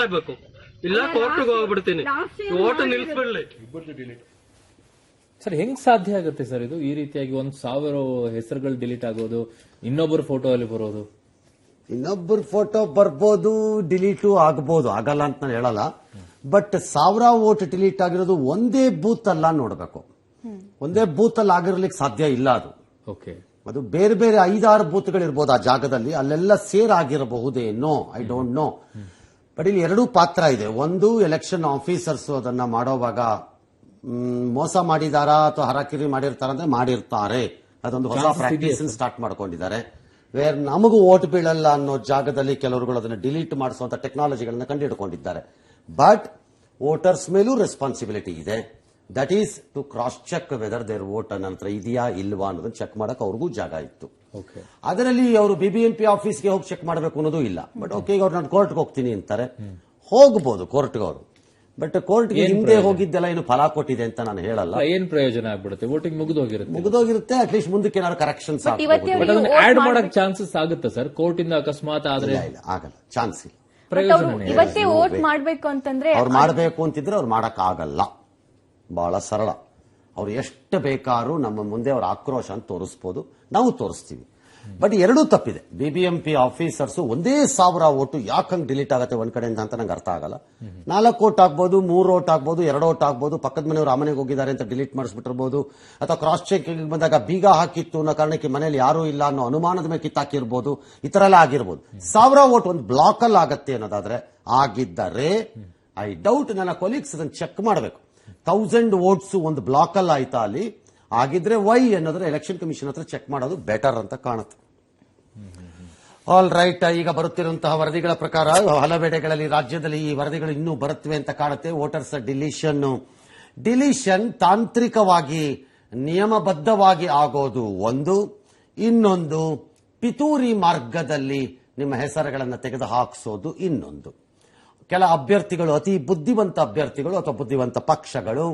ಆಗ್ಬೇಕು, ಇಲ್ಲ ಕೋರ್ಟ್ಗೆ ಹೋಗ್ಬಿಡ್ತೀನಿ, ಓಟು ನಿಲ್ಸ್ಬಿಡ್ಲಿ. ಸರ್ ಹೆಂಗ್ ಸಾಧ್ಯ ಆಗುತ್ತೆ ಸರ್ ಇದು? ಈ ರೀತಿಯಾಗಿ 1,000 ಹೆಸರುಗಳು ಡಿಲೀಟ್ ಆಗೋದು, ಇನ್ನೊಬ್ಬರ ಫೋಟೋ ಅಲ್ಲಿ ಬರೋದು. ಇನ್ನೊಬ್ಬರ ಫೋಟೋ ಬರ್ಬೋದು, ಡಿಲೀಟು ಆಗ್ಬೋದು, ಆಗಲ್ಲ ಅಂತ ನಾನು ಹೇಳಲ್ಲ. ಬಟ್ 1000 ವೋಟ್ ಡಿಲೀಟ್ ಆಗಿರೋದು ಒಂದೇ ಬೂತ್ ಅಲ್ಲ ನೋಡ್ಬೇಕು. ಒಂದೇ ಬೂತ್ ಅಲ್ಲಿ ಆಗಿರ್ಲಿಕ್ಕೆ ಸಾಧ್ಯ ಇಲ್ಲ. ಓಕೆ, ಅದು ಬೇರೆ ಬೇರೆ 5-6 ಬೂತ್ಗಳಿರ್ಬೋದು ಆ ಜಾಗದಲ್ಲಿ, ಅಲ್ಲೆಲ್ಲ ಸೇರ್ ಆಗಿರಬಹುದೇನೋ, ಐ ಡೋಂಟ್ ನೋ. ಬಟ್ ಇಲ್ಲಿ 2 ಪಾತ್ರ ಇದೆ. ಒಂದು, ಎಲೆಕ್ಷನ್ ಆಫೀಸರ್ಸ್ ಅದನ್ನ ಮಾಡೋವಾಗ ಮೋಸ ಮಾಡಿದಾರಾ ಅಥವಾ ಹರಾಕಿರಿ ಮಾಡಿರ್ತಾರ ಅಂದ್ರೆ ಮಾಡಿರ್ತಾರೆ. ಅದೊಂದು ಹೊಸ ಪ್ರಾಕ್ಟೀಸ್ ಸ್ಟಾರ್ಟ್ ಮಾಡ್ಕೊಂಡಿದ್ದಾರೆ. ವೇರ್ ನಮಗೂ ಓಟ್ ಬೀಳಲ್ಲ ಅನ್ನೋ ಜಾಗದಲ್ಲಿ ಕೆಲವರುಗಳು ಅದನ್ನ ಡಿಲೀಟ್ ಮಾಡಿಸುವಂತ ಟೆಕ್ನಾಲಜಿಗಳನ್ನ ಕಂಡುಹಿಡ್ಕೊಂಡಿದ್ದಾರೆ. ಬಟ್ ವೋಟರ್ಸ್ ಮೇಲೂ ರೆಸ್ಪಾನ್ಸಿಬಿಲಿಟಿ ಇದೆ. That is to cross check whether their vote ನಂತರ ಇದೆಯಾ ಇಲ್ವಾ ಅನ್ನೋದನ್ನ ಚೆಕ್ ಮಾಡಕ್ ಅವ್ರಿಗೂ ಜಾಗ ಇತ್ತು. ಅದರಲ್ಲಿ ಅವರು ಬಿಬಿಎಂಪಿ ಆಫೀಸ್ಗೆ ಹೋಗಿ ಚೆಕ್ ಮಾಡಬೇಕು ಅನ್ನೋದು ಇಲ್ಲ. ಬಟ್ ಓಕೆ, ಈಗ ಅವ್ರು ನಾನು ಕೋರ್ಟ್ಗೆ ಹೋಗ್ತೀನಿ ಅಂತಾರೆ, ಹೋಗಬಹುದು ಕೋರ್ಟ್ಗೆ ಅವರು. ಬಟ್ ಕೋರ್ಟ್ಗೆ ಹಿಂದೆ ಹೋಗಿದ್ದೆಲ್ಲ ಏನು ಫಲ ಕೊಟ್ಟಿದೆ ಅಂತ ನಾನು ಹೇಳಲ್ಲ. ಏನ್ ಪ್ರಯೋಜನ ಆಗ್ಬಿಡುತ್ತೆ? ವೋಟಿಂಗ್ ಮುಗಿದೋಗಿರುತ್ತೆ. ಅಟ್ಲೀಸ್ಟ್ ಮುಂದಕ್ಕೆ ಏನಾದ್ರು ಕರೆಕ್ಷನ್ಸ್ ಆಡ್ ಮಾಡಕ್ ಚಾನ್ಸಸ್ ಆಗುತ್ತೆ ಸರ್ ಕೋರ್ಟ್ ಇಂದ ಅಕಸ್ಮಾತ್ ಆದ್ರೆ? ಇಲ್ಲ, ಆಗಲ್ಲ, ಚಾನ್ಸ್ ಇಲ್ಲ. ಇವತ್ತೇ ವೋಟ್ ಮಾಡ್ಬೇಕು ಅಂತಂದ್ರೆ ಅವ್ರು ಮಾಡಬೇಕು ಅಂತಿದ್ರೆ ಅವ್ರು ಮಾಡಕ್ ಆಗಲ್ಲ. ಬಹಳ ಸರಳ. ಅವ್ರು ಎಷ್ಟು ಬೇಕಾದ್ರೂ ನಮ್ಮ ಮುಂದೆ ಅವ್ರ ಆಕ್ರೋಶ ಅಂತ ತೋರಿಸಬಹುದು, ನಾವು ತೋರಿಸ್ತೀವಿ. ಬಟ್ ಎರಡೂ ತಪ್ಪಿದೆ. ಬಿಬಿಎಂಪಿ ಆಫೀಸರ್ಸ್ ಒಂದೇ 1000 ಓಟು ಯಾಕಂಗ್ ಡಿಲೀಟ್ ಆಗುತ್ತೆ ಒಂದ್ ಕಡೆಯಿಂದ ಅಂತ ನಂಗೆ ಅರ್ಥ ಆಗಲ್ಲ. 4 ಓಟ್ ಆಗ್ಬೋದು, 3 ಓಟ್ ಆಗ್ಬೋದು, 2 ಓಟ್ ಆಗ್ಬೋದು, ಪಕ್ಕದ ಮನೆಯವರು ಆ ಮನೆಗೆ ಹೋಗಿದ್ದಾರೆ ಅಂತ ಡಿಲೀಟ್ ಮಾಡಿಸ್ಬಿಟ್ಟಿರ್ಬೋದು, ಅಥವಾ ಕ್ರಾಸ್ ಚೆಕ್ ಬಂದಾಗ ಬೀಗ ಹಾಕಿತ್ತು ಅನ್ನೋ ಕಾರಣಕ್ಕೆ ಮನೆಯಲ್ಲಿ ಯಾರೂ ಇಲ್ಲ ಅನ್ನೋ ಅನುಮಾನದ ಮೇಲೆ ಕಿತ್ತಾಕಿರ್ಬೋದು. ಈ ತರ ಎಲ್ಲ ಆಗಿರ್ಬೋದು. 1000 ಓಟ್ ಒಂದು ಬ್ಲಾಕ್ ಅಲ್ಲಿ ಆಗತ್ತೆ ಅನ್ನೋದಾದ್ರೆ, ಆಗಿದ್ದರೆ ಐ ಡೌಟ್, ನನ್ನ ಕೊಲೀಗ್ಸ್ ಅದನ್ನು ಚೆಕ್ ಮಾಡಬೇಕು. 1000 ವೋಟ್ಸ್ ಒಂದು ಬ್ಲಾಕ್ ಅಲ್ಲಿ ಆಯ್ತಾ ಅಲ್ಲಿ ಆಗಿದ್ರೆ ವೈ ಅನ್ನೋದ್ರೆ ಎಲೆಕ್ಷನ್ ಕಮಿಷನ್ ಹತ್ರ ಚೆಕ್ ಮಾಡೋದು ಬೆಟರ್ ಅಂತ ಕಾಣುತ್ತೆ. ಆಲ್ ರೈಟ್, ಈಗ ಬರುತ್ತಿರುವಂತಹ ವರದಿಗಳ ಪ್ರಕಾರ ಹಲವೆಡೆಗಳಲ್ಲಿ ರಾಜ್ಯದಲ್ಲಿ ಈ ವರದಿಗಳು ಇನ್ನೂ ಬರುತ್ತವೆ ಅಂತ ಕಾಣುತ್ತೆ. ವೋಟರ್ಸ್ ಡಿಲೀಷನ್ ತಾಂತ್ರಿಕವಾಗಿ ನಿಯಮಬದ್ಧವಾಗಿ ಆಗೋದು ಒಂದು, ಇನ್ನೊಂದು ಪಿತೂರಿ ಮಾರ್ಗದಲ್ಲಿ ನಿಮ್ಮ ಹೆಸರುಗಳನ್ನು ತೆಗೆದು ಹಾಕಿಸೋದು ಇನ್ನೊಂದು. ಕೆಲ ಅಭ್ಯರ್ಥಿಗಳು, ಅತಿ ಬುದ್ಧಿವಂತ ಅಭ್ಯರ್ಥಿಗಳು ಅಥವಾ ಬುದ್ಧಿವಂತ ಪಕ್ಷಗಳು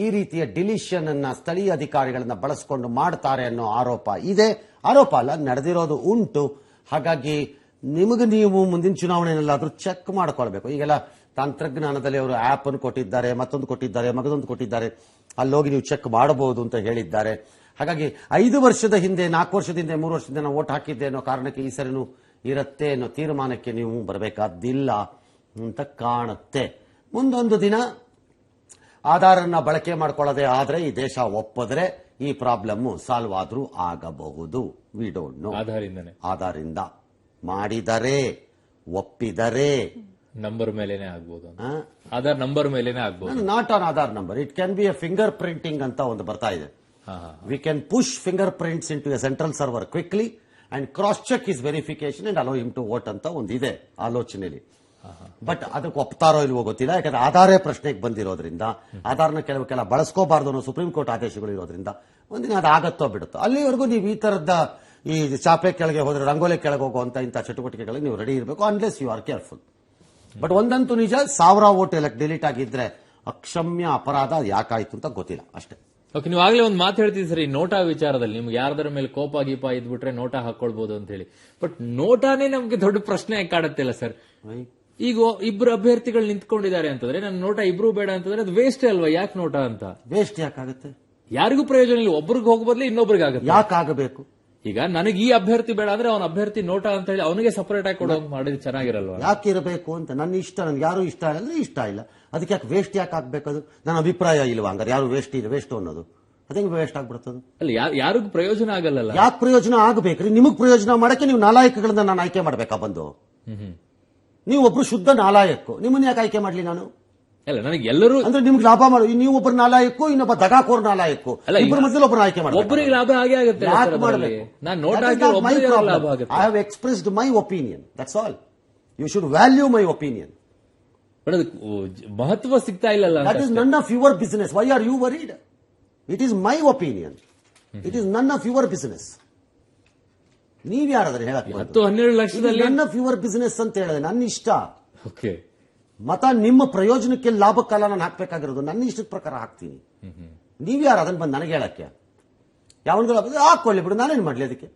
ಈ ರೀತಿಯ ಡಿಲೀಷನ್ ಅನ್ನ ಸ್ಥಳೀಯ ಅಧಿಕಾರಿಗಳನ್ನ ಬಳಸಿಕೊಂಡು ಮಾಡ್ತಾರೆ ಅನ್ನೋ ಆರೋಪ ಇದೆ. ಆರೋಪ ಅಲ್ಲ, ನಡೆದಿರೋದು ಉಂಟು. ಹಾಗಾಗಿ ನಿಮಗೆ ನೀವು ಮುಂದಿನ ಚುನಾವಣೆಯಲ್ಲಾದ್ರೂ ಚೆಕ್ ಮಾಡ್ಕೊಳ್ಬೇಕು. ಈಗೆಲ್ಲ ತಂತ್ರಜ್ಞಾನದಲ್ಲಿ ಅವರು ಆಪ್ ಅನ್ನು ಕೊಟ್ಟಿದ್ದಾರೆ, ಮತ್ತೊಂದು ಕೊಟ್ಟಿದ್ದಾರೆ, ಮಗದೊಂದು ಕೊಟ್ಟಿದ್ದಾರೆ, ಅಲ್ಲೋಗಿ ನೀವು ಚೆಕ್ ಮಾಡಬಹುದು ಅಂತ ಹೇಳಿದ್ದಾರೆ. ಹಾಗಾಗಿ 5 ವರ್ಷದ ಹಿಂದೆ, 4 ವರ್ಷದ ಹಿಂದೆ, 3 ವರ್ಷದ ನಾನು ವೋಟ್ ಹಾಕಿದ್ದೆ ಅನ್ನೋ ಕಾರಣಕ್ಕೆ ಈ ಸರಿನೂ ಇರುತ್ತೆ ಅನ್ನೋ ತೀರ್ಮಾನಕ್ಕೆ ನೀವು ಬರಬೇಕಾದ್ದಿಲ್ಲ ಅಂತ ಕಾಣುತ್ತೆ. ಮುಂದೊಂದು ದಿನ ಆಧಾರನ್ನ ಬಳಕೆ ಮಾಡ್ಕೊಳ್ಳೋದೇ ಆದ್ರೆ, ಈ ದೇಶ ಒಪ್ಪಿದ್ರೆ ಈ ಪ್ರಾಬ್ಲಮ್ ಸಾಲ್ವ್ ಆದ್ರೂ ಆಗಬಹುದು. We don't know. ಆಧಾರಿಂದ ಮಾಡಿದರೆ, ಒಪ್ಪಿದರೆ ನಂಬರ್ ಮೇಲೆನೆ ಆಗ್ಬಹುದು. ಆಧಾರ್ ನಂಬರ್ ಮೇಲೆನೆ ಆಗ್ಬಹುದು. Not on Aadhaar number. It can be a fingerprinting ಅಂತ ಒಂದು ಬರ್ತಾ ಇದೆ. We can push fingerprints into a central server quickly and cross check is verification and allow him to vote ಅಂತ ಒಂದಿದೆ ಆಲೋಚನೆಯಲ್ಲಿ. But ಅದಕ್ಕೆ ಒಪ್ತಾರೋ ಇಲ್ವೋ ಗೊತ್ತಿಲ್ಲ. ಯಾಕಂದ್ರೆ ಆಧಾರೇ ಪ್ರಶ್ನೆಗೆ ಬಂದಿರೋದ್ರಿಂದ, ಆಧಾರ್ನ ಕೆಲ ಬಳಸ್ಕೋಬಾರ್ದು ಅನ್ನೋ ಸುಪ್ರೀಂ ಕೋರ್ಟ್ ಆದೇಶಗಳು ಇರೋದ್ರಿಂದ ಒಂದಿನ ಅದು ಆಗತ್ತೋ ಬಿಡುತ್ತೋ. ಅಲ್ಲಿವರೆಗೂ ನೀವು ಈ ತರದ ಈ ಚಾಪೆ ಕೆಳಗೆ ಹೋದ್ರೆ, ರಂಗೋಲಿ ಕೆಳಗೆ ಹೋಗುವಂತ ಇಂಥ ಚಟುವಟಿಕೆಗಳಿಗೆ ನೀವು ರೆಡಿ ಇರಬೇಕು, unless you are careful. But ಒಂದಂತೂ ನಿಜ, 1000 ವೋಟ್ ಡಿಲೀಟ್ ಆಗಿದ್ರೆ ಅಕ್ಷಮ್ಯ ಅಪರಾಧ. ಯಾಕಾಯ್ತು ಅಂತ ಗೊತ್ತಿಲ್ಲ ಅಷ್ಟೇ. ಓಕೆ, ನೀವು ಆಗ್ಲೇ ಒಂದು ಮಾತು ಹೇಳ್ತಿದ್ರಿ ಸರ್, ಈ ನೋಟಾ ವಿಚಾರದಲ್ಲಿ ನಿಮ್ಗೆ ಯಾರದರ ಮೇಲೆ ಕೋಪ ಗೀಪ ಇದ್ಬಿಟ್ರೆ ನೋಟಾ ಹಾಕೊಳ್ಬಹುದು ಅಂತ ಹೇಳಿ. ಬಟ್ ನೋಟಾನೇ ನಮ್ಗೆ ದೊಡ್ಡ ಪ್ರಶ್ನೆ ಕಾಡುತ್ತಿಲ್ಲ ಸರ್. ಈಗ ಇಬ್ರು ಅಭ್ಯರ್ಥಿಗಳು ನಿಂತ್ಕೊಂಡಿದ್ದಾರೆ ಅಂತಂದ್ರೆ, ನನ್ನ ನೋಟಾ ಇಬ್ರು ಬೇಡ ಅಂತಂದ್ರೆ ಅದು ವೇಸ್ಟ್ ಅಲ್ವಾ? ಯಾಕೆ ನೋಟಾ ಅಂತ? ವೇಸ್ಟ್ ಯಾಕಾಗುತ್ತೆ? ಯಾರಿಗೂ ಪ್ರಯೋಜನ ಇಲ್ಲ. ಒಬ್ರಿಗೆ ಹೋಗಬದ್ಲಿ ಇನ್ನೊಬ್ರಿಗೆ ಆಗುತ್ತೆ. ಯಾಕಾಗಬೇಕು? ಈಗ ನನಗೆ ಈ ಅಭ್ಯರ್ಥಿ ಬೇಡ ಅಂದ್ರೆ ಅವನ ಅಭ್ಯರ್ಥಿ ನೋಟಾ ಅಂತ ಹೇಳಿ ಅವನಿಗೆ ಸಪರೇಟ್ ಆಗಿ ಕೊಡೋದು ಮಾಡಿದ್ರೆ ಚೆನ್ನಾಗಿರಲ್ವಾ? ಯಾಕೆ ಇರಬೇಕು ಅಂತ? ನನ್ನ ಇಷ್ಟ, ನನ್ಗೆ ಯಾರು ಇಷ್ಟ ಇಲ್ಲ ಅಂದ್ರೆ ಇಷ್ಟ ಇಲ್ಲ. ಅದಕ್ಕೆ ಯಾಕೆ ವೇಸ್ಟ್ ಯಾಕೆ ಆಗ್ಬೇಕದು? ನನ್ನ ಅಭಿಪ್ರಾಯ ಇಲ್ವಾ ಹಂಗಾರೆ? ಯಾರು ವೇಸ್ಟ್ ಅನ್ನೋದು ಅದೇ ವೇಸ್ಟ್ ಆಗ್ಬಿಡ್ತದೆ. ಅಲ್ಲ, ಯಾರಿಗೂ ಪ್ರಯೋಜನ ಆಗಲ್ಲ. ಯಾಕೆ ಪ್ರಯೋಜನ ಆಗಬೇಕ್ರಿ? ನಿಮಗ್ ಪ್ರಯೋಜನ ಮಾಡಕ್ಕೆ ನೀವು ನಾಲಾಯಕಗಳನ್ನ ನಾನು ಆಯ್ಕೆ ಮಾಡ್ಬೇಕಾ ಬಂದು? ನೀವು ಒಬ್ರು ಶುದ್ಧ ನಾಲಾಯಕು, ನಿಮ್ಮನ್ನ ಯಾಕೆ ಆಯ್ಕೆ ಮಾಡ್ಲಿ ನಾನು? ಅಲ್ಲ, ನನಗೆ ಎಲ್ಲರೂ ಅಂದ್ರೆ ನಿಮ್ಗೆ ಲಾಭ ಮಾಡಿ, ನೀವು ಒಬ್ಬರು ನಾಲಾಯಕು, ಇನ್ನೊಬ್ಬ ದಗಾಕೋರ್ ನಾಲಾಯಕು, ಇಬ್ಬರ ಮಧ್ಯೆ ಒಬ್ಬರು ಆಯ್ಕೆ ಮಾಡಿ ಒಬ್ಬರಿಗೆ ಲಾಭ ಆಗೇ ಆಗುತ್ತೆ. ಯಾಕೆ ಮಾಡಬೇಕು? I have expressed my opinion, that's all. You should value my opinion. ಮಹತ್ವ ಸಿಗ್ತಾ ಇಲ್ಲ. That is none of your business. Why are you worried? It is my opinion. It is none of your business. ನೀವ್ ಯಾರಾದ್ರೆ ಹೇಳಕ್? 10-12 ಲಕ್ಷದಲ್ಲಿ ನನ್ of your business ಅಂತ ಹೇಳಿದೆ. ನನ್ನ ಇಷ್ಟ. ಓಕೆ, ಮತ ನಿಮ್ಮ ಪ್ರಯೋಜನಕ್ಕೆ ಲಾಭಕ್ಕಲ್ಲ ನಾನು ಹಾಕ್ಬೇಕಾಗಿರೋದು, ನನ್ನ ಇಷ್ಟದ ಪ್ರಕಾರ ಹಾಕ್ತೀನಿ. ನೀವ್ ಯಾರು ಅದನ್ನ ಬಂದು ನನಗೆ ಹೇಳಕ್ಕೆ? ಯಾವನ್ಗಳು ಹಾಕೊಳ್ಳಿ ಬಿಡು, ನಾನೇನ್ ಮಾಡ್ಲಿ ಅದಕ್ಕೆ?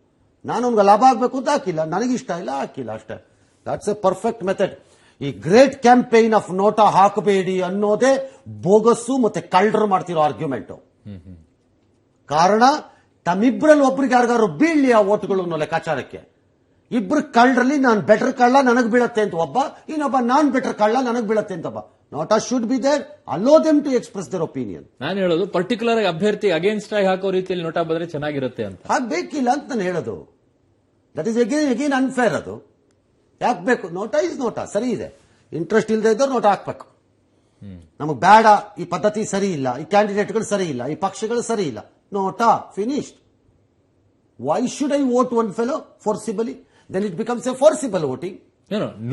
ನಾನು ಅವ್ನಿಗೆ ಲಾಭ ಆಗ್ಬೇಕು ಅಂತ ಹಾಕಿಲ್ಲ, ನನಗೆ ಇಷ್ಟ ಇಲ್ಲ ಹಾಕಿಲ್ಲ ಅಷ್ಟೇ. That's A perfect method. ಈ ಗ್ರೇಟ್ ಕ್ಯಾಂಪೇನ್ ಆಫ್ ನೋಟಾ ಹಾಕಬೇಡಿ ಅನ್ನೋದೇ ಬೋಗಸ್ಸು ಮತ್ತೆ ಕಳ್ಳರು ಮಾಡ್ತಿರೋ ಆರ್ಗ್ಯುಮೆಂಟ್. ಕಾರಣ ತಮ್ಮಿಬ್ಬರಲ್ಲಿ ಒಬ್ರಿಗೆ ಯಾರಿಗಾರು ಬೀಳ್ಲಿ ಆ ಓಟ್ಗಳು ಅನ್ನೋ ಲೆಕ್ಕಾಚಾರಕ್ಕೆ. ಇಬ್ರು ಕಳ್ಳರಲ್ಲಿ ನಾನು ಬೆಟರ್ ಕಳ್ಳ ನನಗ್ ಬೀಳತ್ತೆ ಅಂತ ಒಬ್ಬ, ಇನ್ನೊಬ್ಬ ನಾನ್ ಬೆಟರ್ ಕಳ್ಳ ನನಗ್ ಬೀಳತ್ತೆ ಅಂತ ಒಬ್ಬ. NOTA should be there, allow them to express their opinion. ನಾನು ಹೇಳೋದು ಪರ್ಟಿಕ್ಯುಲರ್ ಆಗಿ ಅಭ್ಯರ್ಥಿ ಅಗೇನ್ಸ್ಟ್ ಆಗಿ ಹಾಕೋ ರೀತಿಯಲ್ಲಿ ನೋಟಾ ಬಂದ್ರೆ ಚೆನ್ನಾಗಿರುತ್ತೆ ಅಂತ. ಹಾಕ್ಬೇಕಿಲ್ಲ ಅಂತ ನಾನು ಹೇಳೋದು. That is again unfair. ಅದು ಯಾಕೆ ಬೇಕು? ನೋಟಾ ಇಸ್ ನೋಟಾ, ಸರಿ ಇದೆ. ಇಂಟ್ರೆಸ್ಟ್ ಇಲ್ಲದೆ ಇದ್ದವ್ರು ನೋಟಾ ಹಾಕ್ಬೇಕು. ನಮಗ್ ಬೇಡ, ಈ ಪದ್ಧತಿ ಸರಿ ಇಲ್ಲ, ಈ ಕ್ಯಾಂಡಿಡೇಟ್ಗಳು ಸರಿ ಇಲ್ಲ, ಈ ಪಕ್ಷಗಳು ಸರಿ ಇಲ್ಲ, NOTA finished. Why should I vote one fellow forcibly? Then it becomes a forcible voting.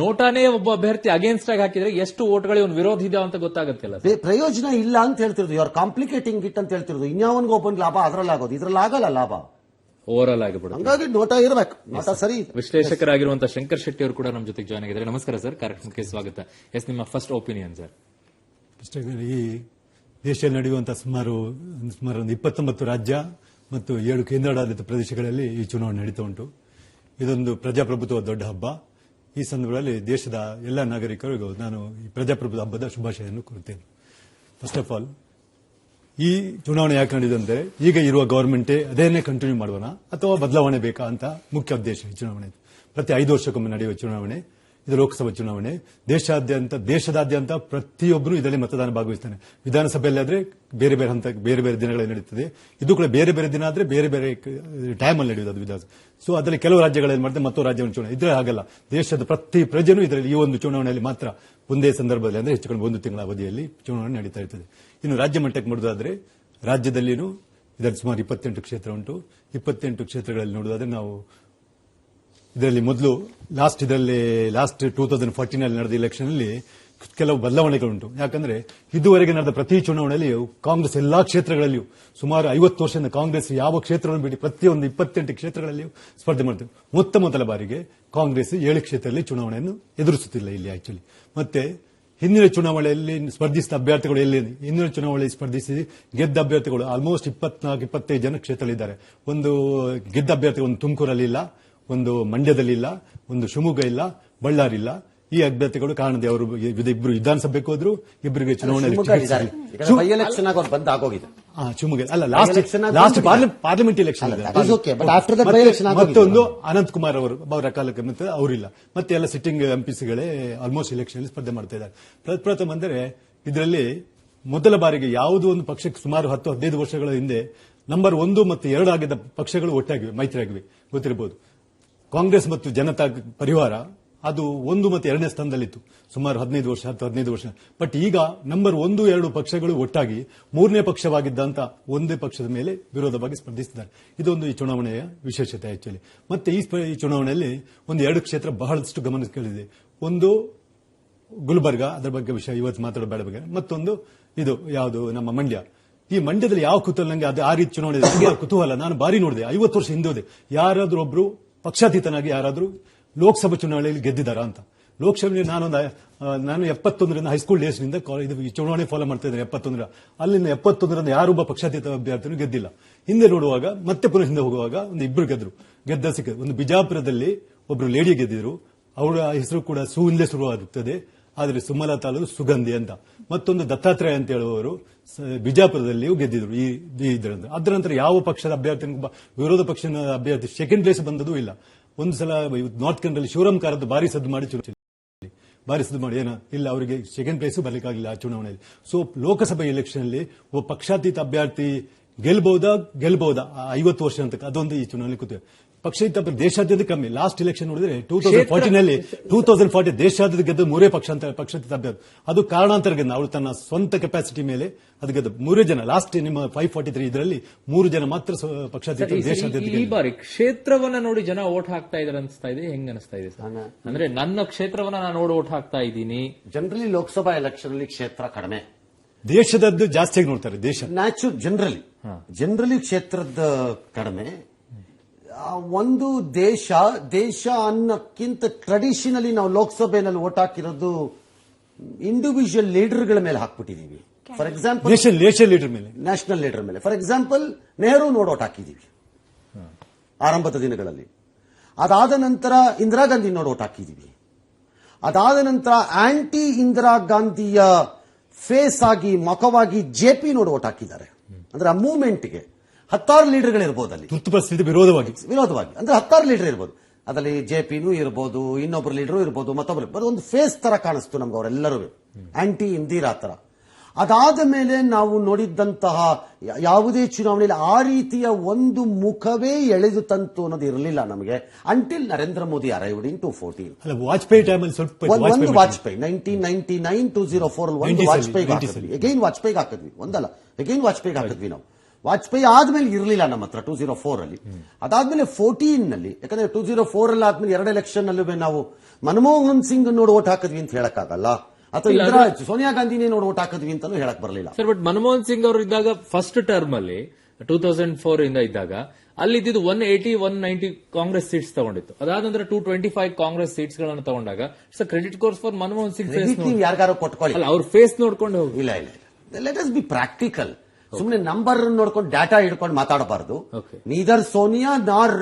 ನೋಟಾನೇ ಒಬ್ಬ ಅಭ್ಯರ್ಥಿ ಅಗೇನ್ಸ್ಟ್ ಆಗಿ ಹಾಕಿದ್ರೆ ಎಷ್ಟು ಓಟ್ಗಳಿಗೆ ಒಂದು ವಿರೋಧ ಇದೆ ಅಂತ ಗೊತ್ತಾಗುತ್ತಿಲ್ಲ. ಪ್ರಯೋಜನ ಇಲ್ಲ ಅಂತ ಹೇಳ್ತಿರೋದು. ಯು ಆರ್ ಕಾಂಪ್ಲಿಕೇಟಿಂಗ್ ಇಟ್ ಅಂತ ಹೇಳ್ತಿರೋದು. ಇನ್ಯಾವನ್ಗೂ ಒಬ್ಬನ ಲಾಭ ಅದ್ರಲ್ಲಿ ಆಗೋದು, ಇದ್ರಲ್ಲಿ ಆಗಲ್ಲ ಲಾಭ. ಓವರ್ ಆಲ್ ಆಗಿಬಿಡುತ್ತೆ. ಹಂಗಾಗಿ ನೋಟಾ ಇರಬೇಕು, ನೋಟಾ ಸರಿ ಇದೆ. ವಿಶ್ಲೇಷಕರಾಗಿರುವಂತಹ ಶಂಕರ್ ಶೆಟ್ಟಿ ಅವರು ಕೂಡ ನಮ್ಮ ಜೊತೆಗೆ ಜಾಯ್ನ್ ಆಗಿದ್ದಾರೆ. ನಮಸ್ಕಾರ ಸರ್, ಕಾರ್ಯಕ್ರಮಕ್ಕೆ ಸ್ವಾಗತ. ನಿಮ್ಮ ಫಸ್ಟ್ ಒಪಿನಿಯನ್ ಸರ್. ಈ ದೇಶದಲ್ಲಿ ನಡೆಯುವಂತಹ ಸುಮಾರು 29 ರಾಜ್ಯ ಮತ್ತು 7 ಕೇಂದ್ರಾಡಳಿತ ಪ್ರದೇಶಗಳಲ್ಲಿ ಈ ಚುನಾವಣೆ ನಡೀತಾ ಉಂಟು. ಇದೊಂದು ಪ್ರಜಾಪ್ರಭುತ್ವ ದೊಡ್ಡ ಹಬ್ಬ. ಈ ಸಂದರ್ಭದಲ್ಲಿ ದೇಶದ ಎಲ್ಲ ನಾಗರಿಕರಿಗೂ ನಾನು ಈ ಪ್ರಜಾಪ್ರಭುತ್ವ ಹಬ್ಬದ ಶುಭಾಶಯವನ್ನು ಕೋರುತ್ತೇನೆ. ಫಸ್ಟ್ ಆಫ್ ಆಲ್, ಈ ಚುನಾವಣೆ ಯಾಕೆ ನಡೆದಂದ್ರೆ ಈಗ ಇರುವ ಗವರ್ಮೆಂಟೇ ಅದೇನೇ ಕಂಟಿನ್ಯೂ ಮಾಡುವನ ಅಥವಾ ಬದಲಾವಣೆ ಬೇಕಾ ಅಂತ ಮುಖ್ಯ ಉದ್ದೇಶ ಈ ಚುನಾವಣೆ. ಪ್ರತಿ 5 ವರ್ಷಕ್ಕೊಮ್ಮೆ ನಡೆಯುವ ಚುನಾವಣೆ ಇದು. ಲೋಕಸಭಾ ಚುನಾವಣೆ ದೇಶದಾದ್ಯಂತ ಪ್ರತಿಯೊಬ್ಬರು ಇದರಲ್ಲಿ ಮತದಾನ ಭಾಗವಹಿಸ್ತಾನೆ. ವಿಧಾನಸಭೆಯಲ್ಲಿ ಆದ್ರೆ ಬೇರೆ ಬೇರೆ ಹಂತ ಬೇರೆ ಬೇರೆ ದಿನಗಳಲ್ಲಿ ನಡೆಯುತ್ತದೆ. ಇದು ಕೂಡ ಬೇರೆ ಬೇರೆ ದಿನ ಆದ್ರೆ ಬೇರೆ ಬೇರೆ ಟೈಮ್ ಅಲ್ಲಿ ನಡೆಯುವುದು ಅದು ವಿಧಾನಸಭೆ. ಸೊ ಅದರಲ್ಲಿ ಕೆಲವು ರಾಜ್ಯಗಳಲ್ಲಿ ಮಾಡ್ತಾರೆ, ಮತ್ತೊಂದು ರಾಜ್ಯವನ್ನು ಚುನಾವಣೆ. ಇದ್ರೆ ಹಾಗಲ್ಲ, ದೇಶದ ಪ್ರತಿ ಪ್ರಜೆನೂ ಇದರಲ್ಲಿ ಈ ಒಂದು ಚುನಾವಣೆಯಲ್ಲಿ ಮಾತ್ರ ಒಂದೇ ಸಂದರ್ಭದಲ್ಲಿ ಅಂದ್ರೆ ಹೆಚ್ಚು ಕಡಿಮೆ 1 ತಿಂಗಳ ಅವಧಿಯಲ್ಲಿ ಚುನಾವಣೆ ನಡೀತಾ ಇರ್ತದೆ. ಇನ್ನು ರಾಜ್ಯ ಮಟ್ಟಕ್ಕೆ ನೋಡುವುದಾದ್ರೆ ರಾಜ್ಯದಲ್ಲಿನೂ ಇದರಲ್ಲಿ ಸುಮಾರು 28 ಕ್ಷೇತ್ರ ಉಂಟು. 28 ಕ್ಷೇತ್ರಗಳಲ್ಲಿ ನೋಡುವುದಾದ್ರೆ ನಾವು ಇದರಲ್ಲಿ ಮೊದಲು ಲಾಸ್ಟ್ 2014 ನಲ್ಲಿ ನಡೆದ ಇಲೆಕ್ಷನ್ ಅಲ್ಲಿ ಕೆಲವು ಬದಲಾವಣೆಗಳುಂಟು. ಯಾಕಂದ್ರೆ ಇದುವರೆಗೆ ನಡೆದ ಪ್ರತಿ ಚುನಾವಣೆಯಲ್ಲಿ ಕಾಂಗ್ರೆಸ್ ಎಲ್ಲಾ ಕ್ಷೇತ್ರಗಳಲ್ಲಿಯೂ ಸುಮಾರು 50 ವರ್ಷದಿಂದ ಕಾಂಗ್ರೆಸ್ ಯಾವ ಕ್ಷೇತ್ರವನ್ನು ಬಿಡಿ ಪ್ರತಿಯೊಂದು 28 ಕ್ಷೇತ್ರಗಳಲ್ಲಿಯೂ ಸ್ಪರ್ಧೆ ಮಾಡ್ತೇವೆ. ಮೊದಲ ಬಾರಿಗೆ ಕಾಂಗ್ರೆಸ್ 7 ಕ್ಷೇತ್ರದಲ್ಲಿ ಚುನಾವಣೆಯನ್ನು ಎದುರಿಸುತ್ತಿಲ್ಲ ಇಲ್ಲಿ ಆಕ್ಚುಲಿ. ಮತ್ತೆ ಹಿಂದಿನ ಚುನಾವಣೆಯಲ್ಲಿ ಸ್ಪರ್ಧಿಸಿದ ಅಭ್ಯರ್ಥಿಗಳು ಹಿಂದಿನ ಚುನಾವಣೆಯಲ್ಲಿ ಸ್ಪರ್ಧಿಸಿ ಗೆದ್ದ ಅಭ್ಯರ್ಥಿಗಳು ಆಲ್ಮೋಸ್ಟ್ 24-25 ಜನ ಕ್ಷೇತ್ರದಲ್ಲಿದ್ದಾರೆ. ಒಂದು ಗೆದ್ದ ಅಭ್ಯರ್ಥಿ ಒಂದು ತುಮಕೂರಲ್ಲಿ ಇಲ್ಲ, ಒಂದು ಮಂಡ್ಯದಲ್ಲಿ ಇಲ್ಲ, ಒಂದು ಶಿವಮೊಗ್ಗ ಇಲ್ಲ, ಬಳ್ಳಾರಿ ಇಲ್ಲ. ಈ ಅಭ್ಯರ್ಥಿಗಳು ಕಾರಣದ ಅವರು ಇಬ್ಬರು ವಿಧಾನಸಭೆಗೆ ಹೋದ್ರು, ಇಬ್ಬರಿಗೆ ಚುನಾವಣೆ ಶಿವಮೊಗ್ಗ ಅಲ್ಲ, ಲಾಸ್ಟ್ ಪಾರ್ಲಿಮೆಂಟ್ ಎಲೆಕ್ಷನ್. ಮತ್ತೊಂದು ಅನಂತ್ ಕುಮಾರ್ ಅವರ ಕಾಲಕ್ಕೆ ಅವರಿಲ್ಲ. ಮತ್ತೆ ಎಲ್ಲ ಸಿಟ್ಟಿಂಗ್ ಎಂಪಿಸಿಗಳೇ ಆಲ್ಮೋಸ್ಟ್ ಎಲೆಕ್ಷನ್ ಸ್ಪರ್ಧೆ ಮಾಡ್ತಾ ಇದ್ದಾರೆ. ಪ್ರಥಮ ಅಂದರೆ ಇದರಲ್ಲಿ ಮೊದಲ ಬಾರಿಗೆ ಯಾವುದೋ ಒಂದು ಪಕ್ಷಕ್ಕೆ ಸುಮಾರು 10-15 ವರ್ಷಗಳ ಹಿಂದೆ ನಂಬರ್ 1 ಮತ್ತು 2 ಆಗಿದ್ದ ಪಕ್ಷಗಳು ಒಟ್ಟಾಗಿವೆ, ಮೈತ್ರಿ ಆಗಿವೆ, ಗೊತ್ತಿರಬಹುದು. ಕಾಂಗ್ರೆಸ್ ಮತ್ತು ಜನತಾ ಪರಿವಾರ ಅದು 1 ಮತ್ತು 2ನೇ ಸ್ಥಾನದಲ್ಲಿತ್ತು ಸುಮಾರು 10-15 ವರ್ಷ. ಬಟ್ ಈಗ ನಂಬರ್ 1, 2 ಪಕ್ಷಗಳು ಒಟ್ಟಾಗಿ 3ನೇ ಪಕ್ಷವಾಗಿದ್ದಂತ ಒಂದೇ ಪಕ್ಷದ ಮೇಲೆ ವಿರೋಧವಾಗಿ ಸ್ಪರ್ಧಿಸಿದ್ದಾರೆ. ಇದೊಂದು ಈ ಚುನಾವಣೆಯ ವಿಶೇಷತೆ ಆಕ್ಚುಲಿ. ಮತ್ತೆ ಈ ಚುನಾವಣೆಯಲ್ಲಿ ಒಂದು 2 ಕ್ಷೇತ್ರ ಬಹಳಷ್ಟು ಗಮನ ಕೇಳಿದೆ. ಒಂದು ಗುಲ್ಬರ್ಗ, ಅದರ ಬಗ್ಗೆ ವಿಷಯ ಇವತ್ತು ಮಾತಾಡೋ ಬೇಡ ಬಗ್ಗೆ. ಮತ್ತೊಂದು ಇದು ಯಾವುದು ನಮ್ಮ ಮಂಡ್ಯ. ಈ ಮಂಡ್ಯದಲ್ಲಿ ಯಾವ ಕುತೂಹಲ ನಂಗೆ ಅದು ಆ ರೀತಿ ಚುನಾವಣೆ ಕುತೂಹಲ ನಾನು ಬಾರಿ ನೋಡಿದೆ. 50 ವರ್ಷ ಹಿಂದೆ ಯಾರಾದ್ರೂ ಒಬ್ರು ಪಕ್ಷಾತೀತನಾಗಿ ಯಾರಾದ್ರೂ ಲೋಕಸಭಾ ಚುನಾವಣೆಯಲ್ಲಿ ಗೆದ್ದಿದ್ದಾರಾ ಅಂತ. ಲೋಕಸಭೆ ನಾನು 71ರಿಂದ ಹೈಸ್ಕೂಲ್ ಡೇಸ್ನಿಂದ ಈ ಚುನಾವಣೆ ಫಾಲೋ ಮಾಡ್ತಾ ಇದ್ದೇನೆ. 71 ಅಲ್ಲಿಂದ 71ರಿಂದ ಯಾರೊಬ್ಬ ಪಕ್ಷಾತೀತ ಅಭ್ಯರ್ಥಿನೂ ಗೆದ್ದಿಲ್ಲ. ಹಿಂದೆ ನೋಡುವಾಗ ಮತ್ತೆ ಪುನಃ ಹಿಂದೆ ಹೋಗುವಾಗ ಒಂದು ಇಬ್ಬರು ಗೆದ್ದ ಸಿಕ್ಕಿದ್ರು. ಒಂದು ಬಿಜಾಪುರದಲ್ಲಿ ಒಬ್ರು ಲೇಡಿ ಗೆದ್ದಿದ್ರು, ಅವರ ಹೆಸರು ಕೂಡ ಸುವಿಂದಲೇ ಶುರುವಾಗುತ್ತದೆ, ಆದರೆ ಸುಮಲತಾ ಸುಗಂಧಿ ಅಂತ. ಮತ್ತೊಂದು ದತ್ತಾತ್ರೇಯ ಅಂತ ಹೇಳುವವರು ಬಿಜಾಪುರದಲ್ಲಿಯೂ ಗೆದ್ದಿದ್ರು ಈ ಇದರಿಂದ. ಅದರ ನಂತರ ಯಾವ ಪಕ್ಷದ ಅಭ್ಯರ್ಥಿ ವಿರೋಧ ಪಕ್ಷದ ಅಭ್ಯರ್ಥಿ ಸೆಕೆಂಡ್ ಪ್ಲೇಸ್ ಬಂದದೂ ಇಲ್ಲ. ಒಂದು ಸಲ ನಾರ್ತ್ ಕನ್ನಡದಲ್ಲಿ ಶಿವರಾಮ್ ಕಾರದ್ದು ಭಾರಿ ಸದ್ದು ಮಾಡಿ ಏನೋ ಇಲ್ಲ, ಅವರಿಗೆ ಸೆಕೆಂಡ್ ಪ್ಲೇಸ್ ಬರ್ಲಿಕ್ಕಾಗಿಲ್ಲ ಆ ಚುನಾವಣೆಯಲ್ಲಿ. ಸೊ ಲೋಕಸಭಾ ಎಲೆಕ್ಷನ್ ಅಲ್ಲಿ ಒಬ್ಬ ಪಕ್ಷಾತೀತ ಅಭ್ಯರ್ಥಿ ಗೆಲ್ಬಹುದಾ 50 ವರ್ಷ ಅಂತ ಅದೊಂದು ಈ ಚುನಾವಣೆ ಕೂತಿದೆ. ಪಕ್ಷಾತೀತ ದೇಶಾದ್ಯಂತ ಕಮ್ಮಿ. ಲಾಸ್ಟ್ ಎಲೆಕ್ಷನ್ ನೋಡಿದ್ರೆ 2014 ದೇಶಾದ್ಯಂತ ಗೆದ್ದ 3 ಪಕ್ಷ ಅಂತ ಪಕ್ಷಾತೀತ ಅಭ್ಯರ್ಥಿ. ಅದು ಕಾರಣಾಂತರ ಗೆದ್ದ, ಅವಳು ತನ್ನ ಸ್ವಂತ ಕೆಪಾಸಿಟಿ ಮೇಲೆ ಅದು ಗೆದ್ದ 3 ಜನ. ಲಾಸ್ಟ್ ನಿಮ್ಮ 543 ಇದರಲ್ಲಿ 3 ಜನ ಮಾತ್ರ ಪಕ್ಷಾತೀತ ದೇಶಾದ್ಯಂತ. ಈ ಬಾರಿ ಕ್ಷೇತ್ರವನ್ನ ನೋಡಿ ಜನ ಓಟ್ ಹಾಕ್ತಾ ಇದ್ದಾರೆ ಅನಿಸ್ತಾ ಇದೆ. ಹೆಂಗ್ ಅನಿಸ್ತಾ ಇದೆ ಸರ್? ಅಂದ್ರೆ ನನ್ನ ಕ್ಷೇತ್ರವನ್ನ ನಾನು ನೋಡಿ ಓಟ್ ಹಾಕ್ತಾ ಇದ್ದೀನಿ. ಜನರಲಿ ಲೋಕಸಭಾ ಎಲೆಕ್ಷನ್ ಅಲ್ಲಿ ಕ್ಷೇತ್ರ ಕಡಿಮೆ, ದೇಶದದ್ದು ಜಾಸ್ತಿಯಾಗಿ ನೋಡ್ತಾರೆ. ದೇಶ ಜನರಲಿ ಕ್ಷೇತ್ರದ ಕಡಿಮೆ. ಒಂದು ದೇಶ ಅನ್ನಕ್ಕಿಂತ ಟ್ರೆಡಿಷನಲಿ ನಾವು ಲೋಕಸಭೆಯಲ್ಲಿ ಓಟ್ ಹಾಕಿರೋದು ಇಂಡಿವಿಜುವಲ್ ಲೀಡರ್ಗಳ ಮೇಲೆ ಹಾಕ್ಬಿಟ್ಟಿದೀವಿ. ಫಾರ್ ಎಕ್ಸಾಂಪಲ್ ನ್ಯಾಷನಲ್ ಲೀಡರ್ ಮೇಲೆ. ಫಾರ್ ಎಕ್ಸಾಂಪಲ್ ನೆಹರು ನೋಡಿ ಓಟ್ ಹಾಕಿದೀವಿ ಆರಂಭದ ದಿನಗಳಲ್ಲಿ. ಅದಾದ ನಂತರ ಇಂದಿರಾ ಗಾಂಧಿ ನೋಡಿ ಓಟ್ ಹಾಕಿದೀವಿ. ಅದಾದ ನಂತರ ಆಂಟಿ ಇಂದಿರಾ ಗಾಂಧಿಯ ಫೇಸ್ ಆಗಿ ಮುಖವಾಗಿ ಜೆಪಿ ನೋಡಿ ಓಟ್ ಹಾಕಿದ್ದಾರೆ. ಅಂದ್ರೆ ಆ ಮೂವ್ಮೆಂಟ್ಗೆ 10 ಲೀಡರ್ಗಳಿರ್ಬೋದು ಅಲ್ಲಿ, ತುರ್ತು ಪರಿಸ್ಥಿತಿ ವಿರೋಧವಾಗಿ ಅಂದ್ರೆ 10 ಲೀಡರ್ ಇರ್ಬೋದು. ಅದರಲ್ಲಿ ಜೆಪಿನೂ ಇರ್ಬೋದು, ಇನ್ನೊಬ್ರು ಲೀಡರು ಇರ್ಬೋದು, ಮತ್ತೊಬ್ರು ಒಂದು ಫೇಸ್ ತರ ಕಾಣಿಸ್ತು ನಮ್ಗೆ ಅವರೆಲ್ಲರೂ ಆಂಟಿ ಇಂದಿರಾ ತರ. ಅದಾದ ಮೇಲೆ ನಾವು ನೋಡಿದ್ದಂತಹ ಯಾವುದೇ ಚುನಾವಣೆಯಲ್ಲಿ ಆ ರೀತಿಯ ಒಂದು ಮುಖವೇ ಎಳೆದು ತಂತು ಅನ್ನೋದು ಇರಲಿಲ್ಲ ನಮಗೆ ಅಂಟಿಲ್ ನರೇಂದ್ರ ಮೋದಿ ಅರೈವ್ಡ್ ಇನ್ 2014. ಅಲ್ಲ, ವಾಜಪೇಯಿ ಟೈಮಲ್ಲಿ ಸ್ವಲ್ಪ ಒಂದು ವಾಜಪೇಯಿ 1999 2004 ಒಂದು ವಾಜಪೇಯಿಗೆ ಹಾಕಿದ್ವಿ, ಎಗೈನ್ ವಾಜಪೇಯಿಗೆ ಹಾಕಿದ್ವಿ, ಒಂದಲ್ಲ ಎಗೈನ್ ವಾಜಪೇಯಿಗೆ ಹಾಕಿದ್ವಿ ನಾವು. ವಾಜಪೇಯಿ ಆದ್ಮೇಲೆ ಇರಲಿಲ್ಲ ನಮ್ಮ ಹತ್ರ 2004 ಅಲ್ಲಿ. ಅದಾದ್ಮೇಲೆ 14 ನಲ್ಲಿ, ಯಾಕಂದ್ರೆ 2004 ಅಲ್ಲಿ ಆದ್ಮೇಲೆ 2 ಎಲೆಕ್ಷನ್ ಅಲ್ಲೂ ನಾವು ಮನಮೋಹನ್ ಸಿಂಗ್ ನೋಡಿ ಓಟ್ ಹಾಕಿದ್ವಿ ಅಂತ ಹೇಳಕ್ಕಾಗಲ್ಲ, ಅಥವಾ ಇಂದಿರಾ ಸೋನಿಯಾ ಗಾಂಧಿನೇ ನೋಡಿ ಓಟ್ ಹಾಕಿದ್ವಿ ಅಂತಾನು ಹೇಳಕ್ ಬರಲಿಲ್ಲ ಸರ್. ಬಟ್ ಮನಮೋಹನ್ ಸಿಂಗ್ ಅವರು ಇದ್ದಾಗ ಫಸ್ಟ್ ಟರ್ಮ್ ಅಲ್ಲಿ 2004 ಇಂದ ಇದ್ದಾಗ ಅಲ್ಲಿದ್ದು 180-190 ಕಾಂಗ್ರೆಸ್ ಸೀಟ್ಸ್ ತಗೊಂಡಿತ್ತು. ಅದಾದ ನಂತರ 225 ಕಾಂಗ್ರೆಸ್ ಸೀಟ್ಸ್ ಗಳನ್ನು ತಗೊಂಡಾಗ credit course for Manmohan Singh face ನೀವು ಯಾರಿಗಾರು ಕೊಟ್ಕೊಳ್ಳಿ, ಅವ್ರ ಫೇಸ್ ನೋಡ್ಕೊಂಡು ಹೋಗಿ. ಇಲ್ಲ, ಲೆಟ್ ಅಸ್ ಬಿ ಪ್ರಾಕ್ಟಿಕಲ್. ಸುಮ್ಮನೆ ನಂಬರ್ ನೋಡ್ಕೊಂಡು ಡಾಟಾ ಹಿಡ್ಕೊಂಡು ಮಾತಾಡಬಾರ್ದು. ನೀದರ್ ಸೋನಿಯಾ ನಾರ್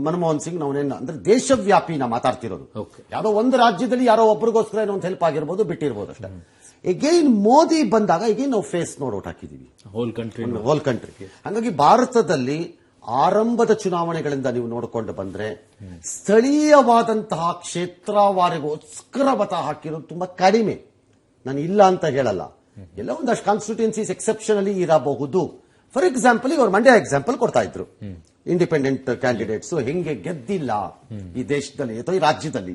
ಮನಮೋಹನ್ ಸಿಂಗ್ ನಾವೇನು ಅಂದ್ರೆ ದೇಶವ್ಯಾಪಿ ನಾ ಮಾತಾಡ್ತಿರೋದು. ಯಾವ್ದೋ ಒಂದು ರಾಜ್ಯದಲ್ಲಿ ಯಾರೋ ಒಬ್ರಿಗೋಸ್ಕರ ಏನೋ ಒಂದು ಹೆಲ್ಪ್ ಆಗಿರ್ಬೋದು, ಬಿಟ್ಟಿರ್ಬೋದು ಅಷ್ಟೇ. ಎಗೈನ್ ಮೋದಿ ಬಂದಾಗ ಎಗೈನ್ ನಾವು ಫೇಸ್ ನೋಡಿ ಓಟ್ ಹಾಕಿದೀವಿ ಹೋಲ್ ಕಂಟ್ರಿ. ಹಾಗಾಗಿ ಭಾರತದಲ್ಲಿ ಆರಂಭದ ಚುನಾವಣೆಗಳಿಂದ ನೀವು ನೋಡಿಕೊಂಡು ಬಂದ್ರೆ ಸ್ಥಳೀಯವಾದಂತಹ ಕ್ಷೇತ್ರವಾರಿಗೋಸ್ಕರ ಮತ ಹಾಕಿರೋದು ತುಂಬಾ ಕಡಿಮೆ. ನಾನು ಇಲ್ಲ ಅಂತ ಹೇಳಲ್ಲ, ಎಲ್ಲ ಒಂದಷ್ಟು ಕಾನ್ಸ್ಟಿಟ್ಯೂನ್ಸೀಸ್ ಎಕ್ಸೆಪ್ಷನಲಿ ಇರಬಹುದು. ಫಾರ್ ಎಕ್ಸಾಂಪಲ್ ಈಗ ಅವ್ರು ಮಂಡ್ಯ ಎಕ್ಸಾಂಪಲ್ ಕೊಡ್ತಾ ಇದ್ರು, ಇಂಡಿಪೆಂಡೆಂಟ್ ಕ್ಯಾಂಡಿಡೇಟ್ಸ್ ಹೆಂಗೆ ಗೆದ್ದಿಲ್ಲ ಈ ದೇಶದಲ್ಲಿ ಅಥವಾ ಈ ರಾಜ್ಯದಲ್ಲಿ,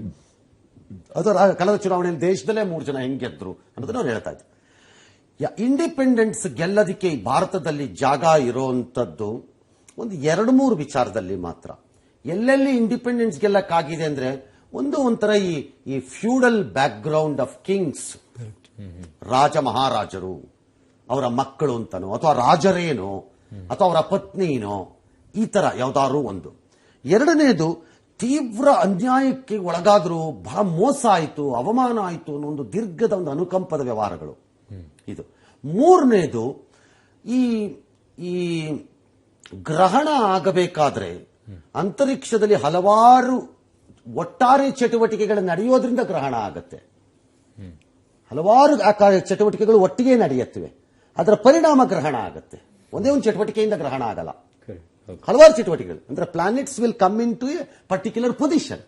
ಅಥವಾ ಕಳೆದ ಚುನಾವಣೆಯಲ್ಲಿ ದೇಶದಲ್ಲೇ 3 ಜನ ಹೆಂಗೆ ಗೆದ್ರು ಅನ್ನೋದನ್ನ ಅವ್ರು ಹೇಳ್ತಾ ಇದ್ರು. ಇಂಡಿಪೆಂಡೆನ್ಸ್ ಗೆಲ್ಲೋದಕ್ಕೆ ಭಾರತದಲ್ಲಿ ಜಾಗ ಇರೋಂಥದ್ದು ಒಂದು 2-3 ವಿಚಾರದಲ್ಲಿ ಮಾತ್ರ. ಎಲ್ಲೆಲ್ಲಿ ಇಂಡಿಪೆಂಡೆನ್ಸ್ ಗೆಲ್ಲಕ್ಕಾಗಿದೆ ಅಂದ್ರೆ ಒಂಥರ ಈ feudal background of kings, ರಾಜ ಮಹಾರಾಜರು ಅವರ ಮಕ್ಕಳು ಅಂತನೋ ಅಥವಾ ರಾಜರೇನೋ ಅಥವಾ ಅವರ ಪತ್ನಿನೋ, ಈ ತರ ಯಾವ್ದಾದ್ರು ಒಂದು. ಎರಡನೇದು ತೀವ್ರ ಅನ್ಯಾಯಕ್ಕೆ ಒಳಗಾದ್ರು, ಬಹಳ ಮೋಸ ಆಯಿತು, ಅವಮಾನ ಆಯಿತು ಅನ್ನೋ ಒಂದು ದೀರ್ಘದ ಒಂದು ಅನುಕಂಪದ ವ್ಯವಹಾರಗಳು ಇದು. ಮೂರನೇದು ಈ ಗ್ರಹಣ ಆಗಬೇಕಾದ್ರೆ ಅಂತರಿಕ್ಷದಲ್ಲಿ ಹಲವಾರು ಒಟ್ಟಾರೆ ಚಟುವಟಿಕೆಗಳು ನಡೆಯೋದ್ರಿಂದ ಗ್ರಹಣ ಆಗತ್ತೆ. ಹಲವಾರು ಚಟುವಟಿಕೆಗಳು ಒಟ್ಟಿಗೆ ನಡೆಯುತ್ತವೆ, ಅದರ ಪರಿಣಾಮ ಗ್ರಹಣ ಆಗುತ್ತೆ. ಒಂದೇ ಒಂದು ಚಟುವಟಿಕೆಯಿಂದ ಗ್ರಹಣ ಆಗಲ್ಲ, ಹಲವಾರು ಚಟುವಟಿಕೆಗಳು. ಅಂದ್ರೆ planets will come into a particular position,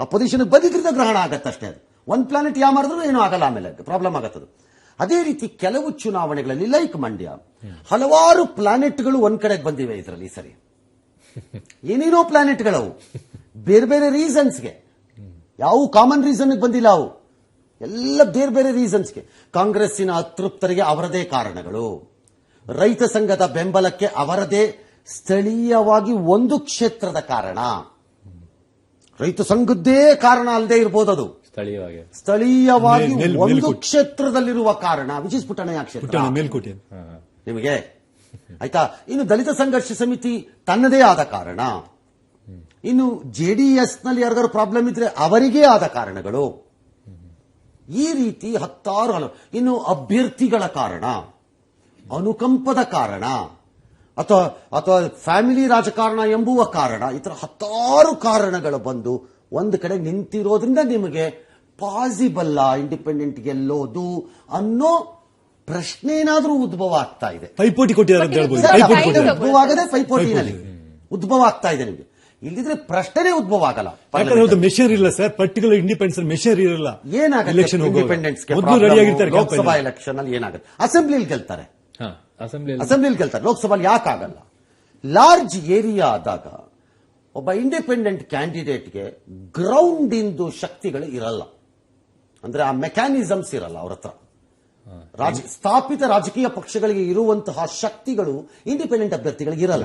ಆ ಪೊಸಿಷನ್ ಬಂದಿದ್ರಿಂದ ಗ್ರಹಣ ಆಗತ್ತೆ ಅಷ್ಟೇ. ಅದು ಒಂದು ಪ್ಲಾನೆಟ್ ಯಾ ಮಾಡಿದ್ರು ಏನೂ ಆಗಲ್ಲ, ಆಮೇಲೆ ಪ್ರಾಬ್ಲಮ್ ಆಗತ್ತದು. ಅದೇ ರೀತಿ ಕೆಲವು ಚುನಾವಣೆಗಳಲ್ಲಿ ಲೈಕ್ ಮಂಡ್ಯ ಹಲವಾರು ಪ್ಲಾನೆಟ್ಗಳು ಒಂದ್ ಕಡೆಗೆ ಬಂದಿವೆ. ಇದರಲ್ಲಿ ಸರಿ ಏನೇನೋ ಪ್ಲಾನೆಟ್ಗಳವು ಬೇರೆ ಬೇರೆ ರೀಸನ್ಸ್ಗೆ, ಯಾವ ಕಾಮನ್ ರೀಸನ್ ಬಂದಿಲ್ಲ, ಅವು ಎಲ್ಲ ಬೇರೆ ಬೇರೆ ರೀಸನ್ಸ್ಗೆ. ಕಾಂಗ್ರೆಸ್ಸಿನ ಅತೃಪ್ತರಿಗೆ ಅವರದೇ ಕಾರಣಗಳು, ರೈತ ಸಂಘದ ಬೆಂಬಲಕ್ಕೆ ಅವರದೇ ಸ್ಥಳೀಯವಾಗಿ ಒಂದು ಕ್ಷೇತ್ರದ ಕಾರಣ, ರೈತ ಸಂಘದ್ದೇ ಕಾರಣ ಅಲ್ಲದೆ ಇರಬಹುದು, ಅದು ಸ್ಥಳೀಯವಾಗಿ ಒಂದು ಕ್ಷೇತ್ರದಲ್ಲಿರುವ ಕಾರಣ, ವಿಚ್ ಇಸ್ ಪುಟ್ಟಣೆಯ ಕ್ಷೇತ್ರ ಮೇಲ್ಕೋಟೆ ನಿಮಗೆ ಆಯ್ತಾ. ಇನ್ನು ದಲಿತ ಸಂಘರ್ಷ ಸಮಿತಿ ತನ್ನದೇ ಆದ ಕಾರಣ, ಇನ್ನು ಜೆಡಿಎಸ್ ನಲ್ಲಿ ಯಾರಿಗಾರು ಪ್ರಾಬ್ಲಮ್ ಇದ್ರೆ ಅವರಿಗೇ ಆದ ಕಾರಣಗಳು, ಈ ರೀತಿ ಹತ್ತಾರು. ಇನ್ನು ಅಭ್ಯರ್ಥಿಗಳ ಕಾರಣ, ಅನುಕಂಪದ ಕಾರಣ, ಅಥವಾ ಫ್ಯಾಮಿಲಿ ರಾಜಕಾರಣ ಎಂಬುವ ಕಾರಣ, ಈ ತರ ಹತ್ತಾರು ಕಾರಣಗಳು ಬಂದು ಒಂದು ಕಡೆ ನಿಂತಿರೋದ್ರಿಂದ ನಿಮಗೆ ಪಾಸಿಬಲ್ ಇಂಡಿಪೆಂಡೆಂಟ್ ಗೆಲ್ಲೋದು ಅನ್ನೋ ಪ್ರಶ್ನೆ ಏನಾದ್ರೂ ಉದ್ಭವ ಆಗ್ತಾ ಇದೆ. ಪೈಪೋಟಿ ಕೊಟ್ಟಿದ್ದಾರೆ, ಉದ್ಭವ ಆಗದೆ ಪೈಪೋಟಿನಲ್ಲಿ ಉದ್ಭವ ಆಗ್ತಾ ಇದೆ ನಿಮಗೆ. ಇಲ್ಲಿದ್ರೆ ಪ್ರಶ್ನೆ ಉದ್ಭವ ಆಗಲ್ಲ. ಮೆಷರ್ ಇಲ್ಲ ಸರ್, ಪರ್ಟಿಕ್ಯುಲರ್ ಇಂಡಿಪೆಂಡೆನ್ಸ್ ಮೆಷರ್ ಇರಲ್ಲ. ಏನಾಗುತ್ತೆ ಇಂಡಿಪೆಂಡೆನ್ಸ್ ಲೋಕಸಭಾ ಎಲೆಕ್ಷನ್ ಅಲ್ಲಿ ಏನಾಗುತ್ತೆ? ಅಸೆಂಬ್ಲಿಲಿ ಗೆಲ್ತಾರೆ, ಅಸೆಂಬ್ಲಿಲಿ ಗೆಲ್ತಾರೆ, ಲೋಕಸಭಾ ಯಾಕಾಗಲ್ಲ? ಲಾರ್ಜ್ ಏರಿಯಾ ಆದಾಗ ಒಬ್ಬ ಇಂಡಿಪೆಂಡೆಂಟ್ ಕ್ಯಾಂಡಿಡೇಟ್ಗೆ ಗ್ರೌಂಡ್ ಇಂದು ಶಕ್ತಿಗಳು ಇರಲ್ಲ, ಅಂದ್ರೆ ಆ ಮೆಕ್ಯಾನಿಸಮ್ಸ್ ಇರಲ್ಲ ಅವ್ರ ಹತ್ರ. ಸ್ಥಾಪಿತ ರಾಜಕೀಯ ಪಕ್ಷಗಳಿಗೆ ಇರುವಂತಹ ಶಕ್ತಿಗಳು ಇಂಡಿಪೆಂಡೆಂಟ್ ಅಭ್ಯರ್ಥಿಗಳಿಗೆ ಇರಲ್ಲ.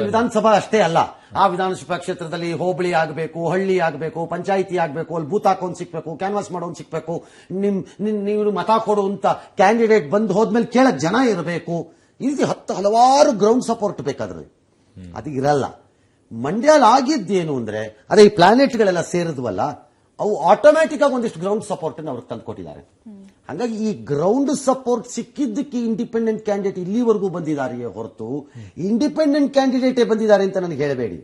ವಿಧಾನಸಭಾ ಅಷ್ಟೇ ಅಲ್ಲ, ಆ ವಿಧಾನಸಭಾ ಕ್ಷೇತ್ರದಲ್ಲಿ ಹೋಬಳಿ ಆಗಬೇಕು, ಹಳ್ಳಿ ಆಗಬೇಕು, ಪಂಚಾಯಿತಿ ಆಗಬೇಕು, ಅಲ್ಲಿ ಬೂತ್ ಹಾಕೋನ್ ಸಿಕ್ಬೇಕು, ಕ್ಯಾನ್ವಾಸ್ ಮಾಡೋನ್ ಸಿಕ್ಬೇಕು, ನೀವು ಮತ ಕೊಡುವಂತ ಕ್ಯಾಂಡಿಡೇಟ್ ಬಂದು ಹೋದ್ಮೇಲೆ ಕೇಳಕ್ ಜನ ಇರಬೇಕು. ಈ ರೀತಿ ಹಲವಾರು ಗ್ರೌಂಡ್ ಸಪೋರ್ಟ್ ಬೇಕಾದ್ರೆ ಅದು ಇರಲ್ಲ. ಮಂಡ್ಯಾಲ್ ಆಗಿದ್ದೇನು ಅಂದ್ರೆ ಅದೇ ಈ ಪ್ಲಾನೆಟ್ಗಳೆಲ್ಲ ಸೇರಿದ್ವಲ್ಲ, ಅವು ಆಟೋಮ್ಯಾಟಿಕ್ ಆಗಿ ಒಂದಿಷ್ಟು ಗ್ರೌಂಡ್ ಸಪೋರ್ಟ್ ಅವ್ರಿಗೆ ತಂದುಕೊಟ್ಟಿದ್ದಾರೆ. ಹಾಗಾಗಿ ಈ ಗ್ರೌಂಡ್ ಸಪೋರ್ಟ್ ಸಿಕ್ಕಿದ್ದಕ್ಕೆ ಇಂಡಿಪೆಂಡೆಂಟ್ ಕ್ಯಾಂಡಿಡೇಟ್ ಇಲ್ಲಿವರೆಗೂ ಬಂದಿದ್ದಾರೆಯೇ ಹೊರತು ಇಂಡಿಪೆಂಡೆಂಟ್ ಕ್ಯಾಂಡಿಡೇಟೇ ಬಂದಿದ್ದಾರೆ ಅಂತ ನನಗೆ ಹೇಳಬೇಡಿ.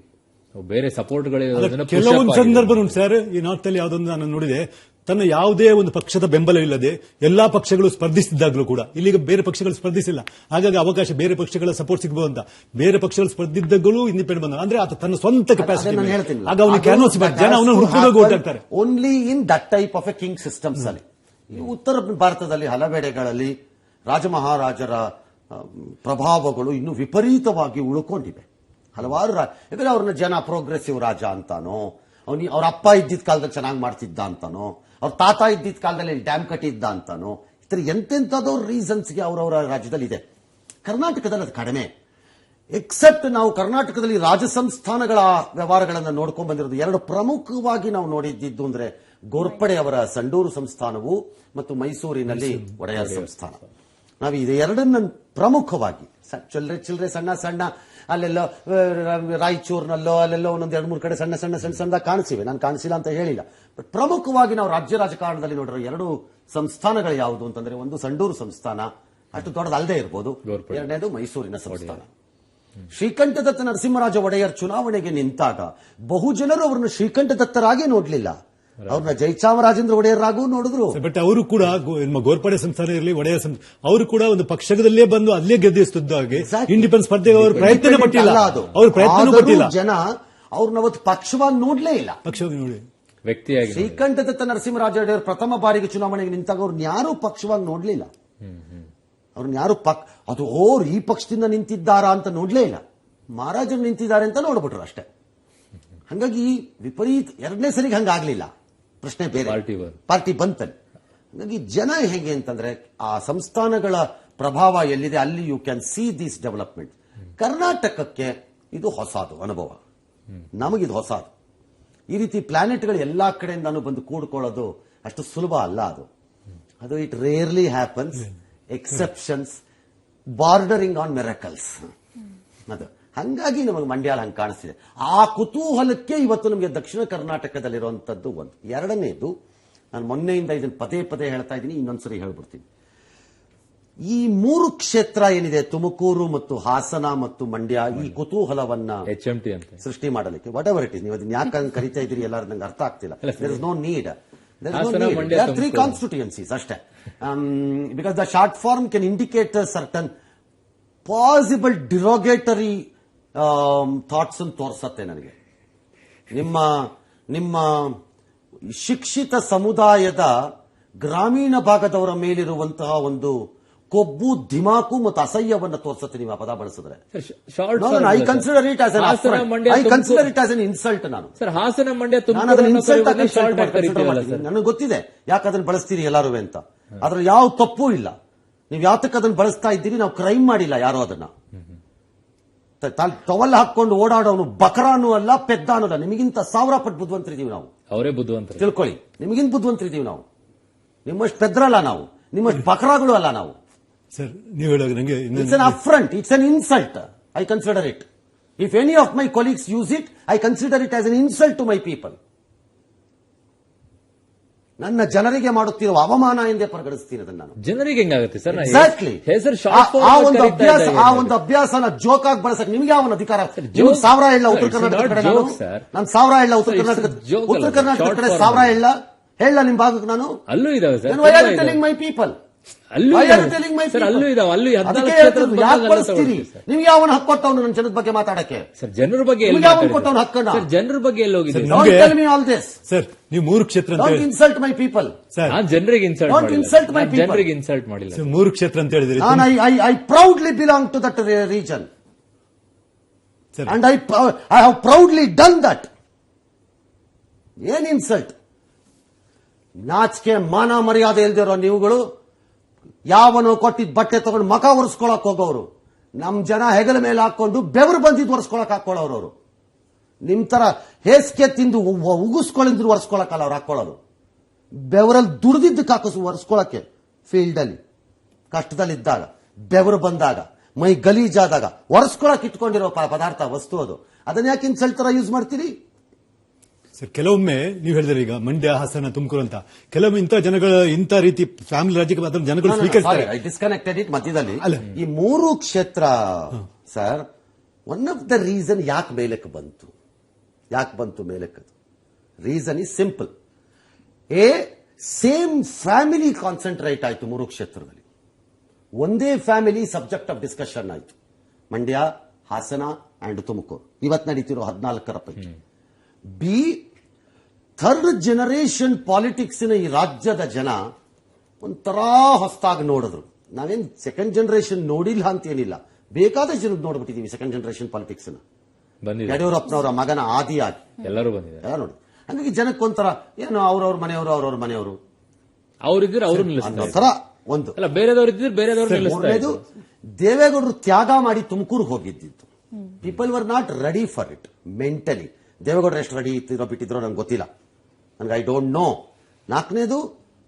ಬೇರೆ ಸಪೋರ್ಟ್ಗಳು ಕೆಲವೊಂದು ಸಂದರ್ಭ ಉಂಟು ಸರ್. ಈ ನಾರ್ತ್ ಅಲ್ಲಿ ಯಾವ್ದೊಂದು ನಾನು ನೋಡಿದೆ, ತನ್ನ ಯಾವುದೇ ಒಂದು ಪಕ್ಷದ ಬೆಂಬಲ ಇಲ್ಲದೆ ಎಲ್ಲಾ ಪಕ್ಷಗಳು ಸ್ಪರ್ಧಿಸಿದ್ದಾಗಲೂ ಕೂಡ ಇಲ್ಲಿಗ ಬೇರೆ ಪಕ್ಷಗಳು ಸ್ಪರ್ಧಿಸಿಲ್ಲ. ಹಾಗಾಗಿ ಅವಕಾಶ ಬೇರೆ ಪಕ್ಷಗಳ ಸಪೋರ್ಟ್ ಸಿಗಬಹುದು ಅಂತ ಬೇರೆ ಪಕ್ಷಗಳು ಸ್ಪರ್ಧಿದ್ದಾಗಲೂ ಇಂಡಿಪೆಂಡೆಂಟ್ ಬಂದ ಅಂದ್ರೆ ಆತ ತನ್ನ ಸ್ವಂತ ಕೆಪಾಸಿಟಿ ಆಗ ಅವನಿಗೆ ಕ್ಯಾನ್ವಾಸ್ ಜನ ಅವನ ಹುಡುಕಿದಾಗ ಓಟಾಡ್ತಾರೆ. Only in that type of a king systems ಅಲ್ಲಿ. ಈ ಉತ್ತರ ಭಾರತದಲ್ಲಿ ಹಲವೆಡೆಗಳಲ್ಲಿ ರಾಜಮಹಾರಾಜರ ಪ್ರಭಾವಗಳು ಇನ್ನು ವಿಪರೀತವಾಗಿ ಉಳ್ಕೊಂಡಿವೆ. ಹಲವಾರು ಯಾಕಂದ್ರೆ ಅವ್ರನ್ನ ಜನ ಪ್ರೋಗ್ರೆಸಿವ್ ರಾಜ ಅಂತಾನೋ, ಅವ್ರ ಅಪ್ಪ ಇದ್ದಿದ್ದ ಕಾಲದಲ್ಲಿ ಚೆನ್ನಾಗಿ ಮಾಡ್ತಿದ್ದ ಅಂತಾನೋ, ಅವ್ರ ತಾತ ಇದ್ದಿದ್ದ ಕಾಲದಲ್ಲಿ ಡ್ಯಾಮ್ ಕಟ್ಟಿದ್ದ ಅಂತಾನೋ, ಈ ತರ ಎಂತೆಂಥದೋ ರೀಸನ್ಸ್ಗೆ ಅವರವರ ರಾಜ್ಯದಲ್ಲಿ ಇದೆ. ಕರ್ನಾಟಕದಲ್ಲಿ ಅದು ಕಡಿಮೆ. ಎಕ್ಸೆಪ್ಟ್ ನಾವು ಕರ್ನಾಟಕದಲ್ಲಿ ರಾಜ ಸಂಸ್ಥಾನಗಳ ವ್ಯವಹಾರಗಳನ್ನು ನೋಡ್ಕೊಂಡ್ ಬಂದಿರೋದು ಎರಡು ಪ್ರಮುಖವಾಗಿ ನಾವು ನೋಡಿದ್ದು ಅಂದ್ರೆ ಗೋರ್ಪಡೆ ಅವರ ಸಂಡೂರು ಸಂಸ್ಥಾನವು ಮತ್ತು ಮೈಸೂರಿನಲ್ಲಿ ಒಡೆಯರ್ ಸಂಸ್ಥಾನ. ನಾವು ಇದು ಎರಡನ್ನ ಪ್ರಮುಖವಾಗಿ ಚಿಲ್ಲರೆ ಸಣ್ಣ ಸಣ್ಣ ಅಲ್ಲೆಲ್ಲೋ ರಾಯಚೂರಿನಲ್ಲೋ ಅಲ್ಲೆಲ್ಲೋ ಒಂದೊಂದು 2-3 ಕಡೆ ಸಣ್ಣ ಸಣ್ಣ ಸಣ್ಣ ಸಣ್ಣ ಕಾಣಿಸಿವೆ. ನಾನು ಕಾಣಿಸಿಲ್ಲ ಅಂತ ಹೇಳಿಲ್ಲ. ಬಟ್ ಪ್ರಮುಖವಾಗಿ ನಾವು ರಾಜ್ಯ ರಾಜಕಾರಣದಲ್ಲಿ ನೋಡಿರೋ ಎರಡು ಸಂಸ್ಥಾನಗಳು ಯಾವುದು ಅಂತಂದ್ರೆ, ಒಂದು ಸಂಡೂರು ಸಂಸ್ಥಾನ, ಅಷ್ಟು ದೊಡ್ಡದಲ್ಲದೆ ಇರ್ಬೋದು. ಎರಡನೇದು ಮೈಸೂರಿನ ಸಂಸ್ಥಾನ. ಶ್ರೀಕಂಠದತ್ತ ನರಸಿಂಹರಾಜ ಒಡೆಯರ್ ಚುನಾವಣೆಗೆ ನಿಂತಾಗ ಬಹುಜನರು ಅವರನ್ನು ಶ್ರೀಕಂಠದತ್ತರಾಗಿ ನೋಡ್ಲಿಲ್ಲ, ಅವ್ರನ್ನ ಜಯಚಾಮರಾಜೇಂದ್ರ ಒಡೆಯರಾಗೂ ನೋಡಿದ್ರು. ಬಟ್ ಅವರು ಕೂಡ ಗೋರ್ಪಡೆ ಸಂಸ್ಥಾನ ಇರಲಿ, ಒಡೆಯ ಅವರು ಕೂಡ ಒಂದು ಪಕ್ಷದಲ್ಲೇ ಬಂದು ಅಲ್ಲೇ ಗೆದ್ದಿಸುತ್ತಿದ್ದಾಗೆ ಇಂಡಿಪೆಂಡೆನ್ಸ್ ಸ್ಪರ್ಧೆಗೆ ಅವರು ಪ್ರಯತ್ನ ಪಟ್ಟಿಲ್ಲ. ಅವರು ಪ್ರಯತ್ನ ಪಟ್ಟಿಲ್ಲ. ಜನ ಅವ್ರನ್ನ ಅವತ್ತು ಪಕ್ಷವಾಗಿ ನೋಡ್ಲೇ ಇಲ್ಲ, ಪಕ್ಷವಾಗಿ ನೋಡಿ ವ್ಯಕ್ತಿಯಾಗಿ. ಶ್ರೀಕಂಠದತ್ತ ನರಸಿಂಹರಾಜ ಒಡೆಯರ್ ಪ್ರಥಮ ಬಾರಿಗೆ ಚುನಾವಣೆಗೆ ನಿಂತಾಗ ಅವ್ರನ್ನ ಯಾರೂ ಪಕ್ಷವಾಗಿ ನೋಡ್ಲಿಲ್ಲ. ಅವ್ರನ್ನ ಯಾರು ಅದು ಈ ಪಕ್ಷದಿಂದ ನಿಂತಿದ್ದಾರಾ ಅಂತ ನೋಡ್ಲೇ ಇಲ್ಲ. ಮಹಾರಾಜರು ನಿಂತಿದ್ದಾರೆ ಅಂತ ನೋಡ್ಬಿಟ್ರು ಅಷ್ಟೇ. ಹಾಗಾಗಿ ವಿಪರೀತ ಎರಡನೇ ಸರಿಗೆ ಹಂಗಾಗ್ಲಿಲ್ಲ. ಪ್ರಶ್ನೆ ಬೇರೆ, ಪಾರ್ಟಿ ಬಂತಲ್ಲಿ. ಹಾಗಾಗಿ ಜನ ಹೇಗೆ ಅಂತಂದ್ರೆ ಆ ಸಂಸ್ಥಾನಗಳ ಪ್ರಭಾವ ಎಲ್ಲಿದೆ ಅಲ್ಲಿ you can see this development. ಕರ್ನಾಟಕಕ್ಕೆ ಇದು ಹೊಸದು ಅನುಭವ, ನಮಗಿದು ಹೊಸದು. ಈ ರೀತಿ ಪ್ಲಾನೆಟ್ಗಳು ಎಲ್ಲಾ ಕಡೆಯಿಂದಾನು ಬಂದು ಕೂಡ್ಕೊಳ್ಳೋದು ಅಷ್ಟು ಸುಲಭ ಅಲ್ಲ. ಅದು it rarely happens, exceptions bordering on miracles. ಅದು ಹಂಗಾಗಿ ನಮಗೆ ಮಂಡ್ಯ ಹಂಗೆ ಕಾಣಿಸ್ತಿದೆ. ಆ ಕುತೂಹಲಕ್ಕೆ ಇವತ್ತು ನಮಗೆ ದಕ್ಷಿಣ ಕರ್ನಾಟಕದಲ್ಲಿರುವಂತದ್ದು ಒಂದು. ಎರಡನೇದು, ನಾನು ಮೊನ್ನೆಯಿಂದ ಇದನ್ನು ಪದೇ ಪದೇ ಹೇಳ್ತಾ ಇದ್ದೀನಿ, ಇನ್ನೊಂದ್ಸರಿ ಹೇಳ್ಬಿಡ್ತೀನಿ. ಈ 3 ಕ್ಷೇತ್ರ ಏನಿದೆ, ತುಮಕೂರು ಮತ್ತು ಹಾಸನ ಮತ್ತು ಮಂಡ್ಯ, ಈ ಕುತೂಹಲವನ್ನ HMT ಅಂತ ಸೃಷ್ಟಿ ಮಾಡಲಿಕ್ಕೆ ವಾಟ್ ಎವರ್ ಇಟ್ ಇಸ್, ನೀವು ಅದನ್ನ ಯಾಕೆ ಕರಿತಾ ಇದ್ದೀರಿ ಎಲ್ಲರೂ ನಂಗೆ ಅರ್ಥ ಆಗ್ತಿಲ್ಲ. There is no need. There are 3 constituencies ಅಷ್ಟೇ. Because the short form can indicate a certain possible derogatory thoughts ಅನ್ನು ತೋರಿಸತ್ತೆ ನನಗೆ. ನಿಮ್ಮ ಶಿಕ್ಷಿತ ಸಮುದಾಯದ ಗ್ರಾಮೀಣ ಭಾಗದವರ ಮೇಲಿರುವಂತಹ ಒಂದು ಕೊಬ್ಬು, ದಿಮಾಕು ಮತ್ತು ಅಸಹ್ಯವನ್ನು ತೋರಿಸುತ್ತೆ ನೀವು ಆ ಪದ ಬಳಸಿದ್ರೆ. I consider it as an insult. ನಾನು ಹಾಸನ ಮಂಡ್ಯ ನನಗೆ ಗೊತ್ತಿದೆ ಯಾಕೆ ಅದನ್ನು ಬಳಸ್ತೀರಿ ಎಲ್ಲರೂ ಅಂತ. ಅದ್ರಲ್ಲಿ ಯಾವ ತಪ್ಪು ಇಲ್ಲ. ನೀವು ಯಾತಕ್ಕೆ ಅದನ್ನು ಬಳಸ್ತಾ ಇದ್ದೀರಿ, ನಾವು ಕ್ರೈಮ್ ಮಾಡಿಲ್ಲ ಯಾರೋ ಅದನ್ನ. ಟವಲ್ ಹಾಕೊಂಡು ಓಡಾಡೋನು ಬಕರಾನು ಅಲ್ಲ, ಪೆದ್ದಾನು ಅಲ್ಲ. ನಿಮಗಿಂತ 1000 ಪಟ್ಟು ಬುದ್ಧಿವಂತರಿದ್ದೀವಿ ನಾವು. ಅವರೇ ಬುದ್ಧಿವಂತರು ತಿಳ್ಕೊಳ್ಳಿ, ನಿಮಗಿಂತ ಬುದ್ಧಿವಂತರಿದ್ದೀವಿ ನಾವು. ನಿಮ್ಮಷ್ಟು ಪೆದ್ರಲ್ಲ ನಾವು, ನಿಮ್ಮಷ್ಟು ಬಕರಾಗಳು ಅಲ್ಲ ನಾವು. ಸರ್ ನೀವು ಹೇಳೋದು ನನಗೆ it's an affront, it's an insult. I consider it. If any of my colleagues use it, I consider it as an insult to my people. ನನ್ನ ಜನರಿಗೆ ಮಾಡುತ್ತಿರುವ ಅವಮಾನ ಎಂದೇ ಪರಿಗಣಿಸ್ತೀನಿ ಅದನ್ನು ನಾನು. ಜನರಿಗೆ ಹೆಂಗಾಗುತ್ತೆ ಸರ್? ಎಕ್ಸಾಕ್ಟ್ಲಿ. ಆ ಒಂದು ಅಭ್ಯಾಸನ ಜೋಕ್ ಆಗಿ ಬಳಸಕ್ ನಿಮ್ಗೆ ಯಾವ ಅಧಿಕಾರ? 1000 ಹೇಳ ಉತ್ತರ ಕರ್ನಾಟಕ ಕಡೆ ನಾನು 1000 ಹೇಳ ಉತ್ತರ ಕರ್ನಾಟಕ ಕಡೆ 1000 ಹೇಳ ನಿಮ್ ಭಾಗಕ್ಕೆ ನಾನು ಅಲ್ಲೂ ಇದಾವೆ ಸರ್. ಮೈ ಪೀಪಲ್ ಅಲ್ಲೂ ಇದಾವೆ. ಅಲ್ಲೂ ಯಾಕೆ ಬಳಸ್ತೀರಿ? ನಿಮ್ಗೆ ಯಾವನ ಹಕ್ಕು ಕೊಟ್ಟವನು ನನ್ನ ಜನದ ಬಗ್ಗೆ ಮಾತಾಡಕ್ಕೆ? ಸರ್ ಜನರ ಬಗ್ಗೆ ಕೊಟ್ಟವನು ಹಕ್ಕನ್ನ ಜನರ ಬಗ್ಗೆ ಎಲ್ಲ ಹೋಗಿದೆ ಆಲ್ ದಿಸ್. ಸರ್ ನೀವು 3 ಕ್ಷೇತ್ರ ಇನ್ಸಲ್ಟ್ ಮೈ ಪೀಪಲ್. ಜನರಿಗೆ ಇನ್ಸಲ್ಟ್ ಮಾಡಿಲ್ಲ. 3 ಕ್ಷೇತ್ರ ಅಂತ ಹೇಳಿದ್ರಿ. I proudly belong to that region and I have proudly done that. ಏನ್ ಇನ್ಸಲ್ಟ್? ನಾಚಿಕೆ ಮಾನ ಮರ್ಯಾದೆ ಇಲ್ದಿರೋ ನೀವುಗಳು ಯಾವನೋ ಕೊಟ್ಟಿದ್ ಬಟ್ಟೆ ತಗೊಂಡು ಮಕ ಒರೆಸ್ಕೊಳಕ್ ಹೋಗೋರು, ನಮ್ ಜನ ಹೆಗಲ ಮೇಲೆ ಹಾಕೊಂಡು ಬೆವರು ಬಂದಿದ್ದು ಒರೆಸ್ಕೊಳಕ್ ಹಾಕೊಳ್ಳೋರು. ನಿಮ್ ತರ ಹೇಸಿಗೆ ತಿಂದು ಉಗಿಸ್ಕೊಳ್ಳಿದ್ರು ಒರೆಸ್ಕೊಳಕಲ್ಲ ಅವ್ರು ಹಾಕೊಳ್ಳೋರು. ಬೆವರಲ್ಲಿ ದುಡ್ದಿದ್ದಕ್ಕೆ ಒರೆಸ್ಕೊಳಕ್ಕೆ ಫೀಲ್ಡ್ ಅಲ್ಲಿ ಕಷ್ಟದಲ್ಲಿದ್ದಾಗ, ಬೆವರು ಬಂದಾಗ, ಮೈ ಗಲೀಜಾದಾಗ ಒರೆಸ್ಕೊಳಕ್ ಇಟ್ಕೊಂಡಿರೋ ಪದಾರ್ಥ ವಸ್ತು ಅದು. ಅದನ್ನ ಯಾಕೆ ಇನ್ಸಲ್ಟ್ ತರ ಯೂಸ್ ಮಾಡ್ತೀರಿ? ಸರ್ ಕೆಲವೊಮ್ಮೆ ನೀವು ಹೇಳಿದ್ರೆ ಈಗ ಮಂಡ್ಯ, ಹಾಸನ, ತುಮಕೂರು ಅಂತ ಕೆಲವೊಮ್ಮೆ ಇಂಥ ಜನಗಳ ಇಂಥ ರೀತಿ ಫ್ಯಾಮಿಲಿ ರಾಜ್ಯಕ್ಕೆ ಅದನ್ನು ಜನಗಳು ಸ್ವೀಕರಿಸ್ತಾರೆ. ಡಿಸ್ಕನೆಕ್ಟೆಡ್ ಇಟ್ ಮಧ್ಯದಲ್ಲಿ ಈ 3 ಕ್ಷೇತ್ರ sir one of the reason ಯಾಕೆ ಮೇಲಕ್ಕೆ ಬಂತು ಯಾಕೆ ಬಂತು ಮೇಲಕ್ಕದು? Reason is simple. Same family concentrate ಆಯಿತು 3 ಕ್ಷೇತ್ರದಲ್ಲಿ. ಒಂದೇ ಫ್ಯಾಮಿಲಿ ಸಬ್ಜೆಕ್ಟ್ ಆಫ್ ಡಿಸ್ಕಷನ್ ಆಯಿತು. ಮಂಡ್ಯ, ಹಾಸನ ಅಂಡ್ ತುಮಕೂರು ಇವತ್ತು ನಡೀತಿರೋ 14ರ ಪೈಕಿ. ಬಿ, ಥರ್ಡ್ ಜನರೇಷನ್ ಪಾಲಿಟಿಕ್ಸ್ನ ಈ ರಾಜ್ಯದ ಜನ ಒಂಥರ ಹೊಸದಾಗಿ ನೋಡಿದ್ರು. ನಾವೇನು ಸೆಕೆಂಡ್ ಜನರೇಷನ್ ನೋಡಿಲ್ಲ ಅಂತೇನಿಲ್ಲ, ಬೇಕಾದ ಜನ ನೋಡ್ಬಿಟ್ಟಿದೀವಿ ಸೆಕೆಂಡ್ ಜನರೇಷನ್ ಪಾಲಿಟಿಕ್ಸ್. ಯಡಿಯೂರಪ್ಪನವರ ಮಗನ ಆದಿಯಾಗಿ ಎಲ್ಲರೂ ಬಂದಿದ್ದಾರೆ ಎಲ್ಲ ನೋಡಿ. ಹಾಗಾಗಿ ಜನಕ್ಕೊಂಥರ ಏನು ಅವ್ರವ್ರ ಮನೆಯವರು ಅವರಿದ್ರೆ ಅವರು ತರ ಒಂದು ಅಲ್ಲ, ಬೇರೆದವ್ರು ಇದ್ದಿದ್ರೆ ಬೇರೆದವ್ರು ಮೂರನೇದು, ದೇವೇಗೌಡರು ತ್ಯಾಗ ಮಾಡಿ ತುಮಕೂರು ಹೋಗಿದ್ದಿತ್ತು. People were not ready for it mentally. ದೇವೇಗೌಡರು ಎಷ್ಟು ರೆಡಿ ಇತ್ತಿರೋ ಬಿಟ್ಟಿದ್ರೋ ನಂಗೆ ಗೊತ್ತಿಲ್ಲ, ನನಗೆ ಐ ಡೋಂಟ್ ನೋ. 4ನೇದು,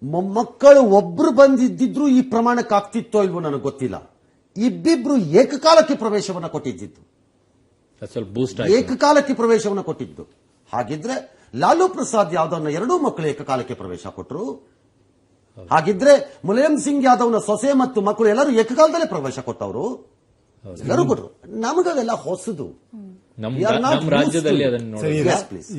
ಮೊಮ್ಮಕ್ಕಳು ಒಬ್ರು ಬಂದಿದ್ದಿದ್ರು ಈ ಪ್ರಮಾಣಕ್ಕೆ ಆಗ್ತಿತ್ತೋ ಇಲ್ವೋ ನನಗೆ ಗೊತ್ತಿಲ್ಲ. ಇಬ್ಬಿಬ್ರು ಏಕಕಾಲಕ್ಕೆ ಪ್ರವೇಶವನ್ನ ಕೊಟ್ಟಿದ್ದು, ಸ್ವಲ್ಪ ಬೂಸ್ಟ್ ಏಕಕಾಲಕ್ಕೆ ಪ್ರವೇಶವನ್ನ ಕೊಟ್ಟಿದ್ದು. ಹಾಗಿದ್ರೆ ಲಾಲೂ ಪ್ರಸಾದ್ ಯಾದವ್ನ 2 ಮಕ್ಕಳು ಏಕಕಾಲಕ್ಕೆ ಪ್ರವೇಶ ಕೊಟ್ಟರು. ಹಾಗಿದ್ರೆ ಮುಲಾಯಂ ಸಿಂಗ್ ಯಾದವ್ನ ಸೊಸೆ ಮತ್ತು ಮಕ್ಕಳು ಎಲ್ಲರೂ ಏಕಕಾಲದಲ್ಲೇ ಪ್ರವೇಶ ಕೊಟ್ಟವರು, ಎಲ್ಲರೂ ಕೊಟ್ಟರು. ನಮಗದೆಲ್ಲ ಹೊಸದು. ನಮ್ಮ ರಾಜ್ಯದಲ್ಲಿ ಅದನ್ನು ಸರಿ,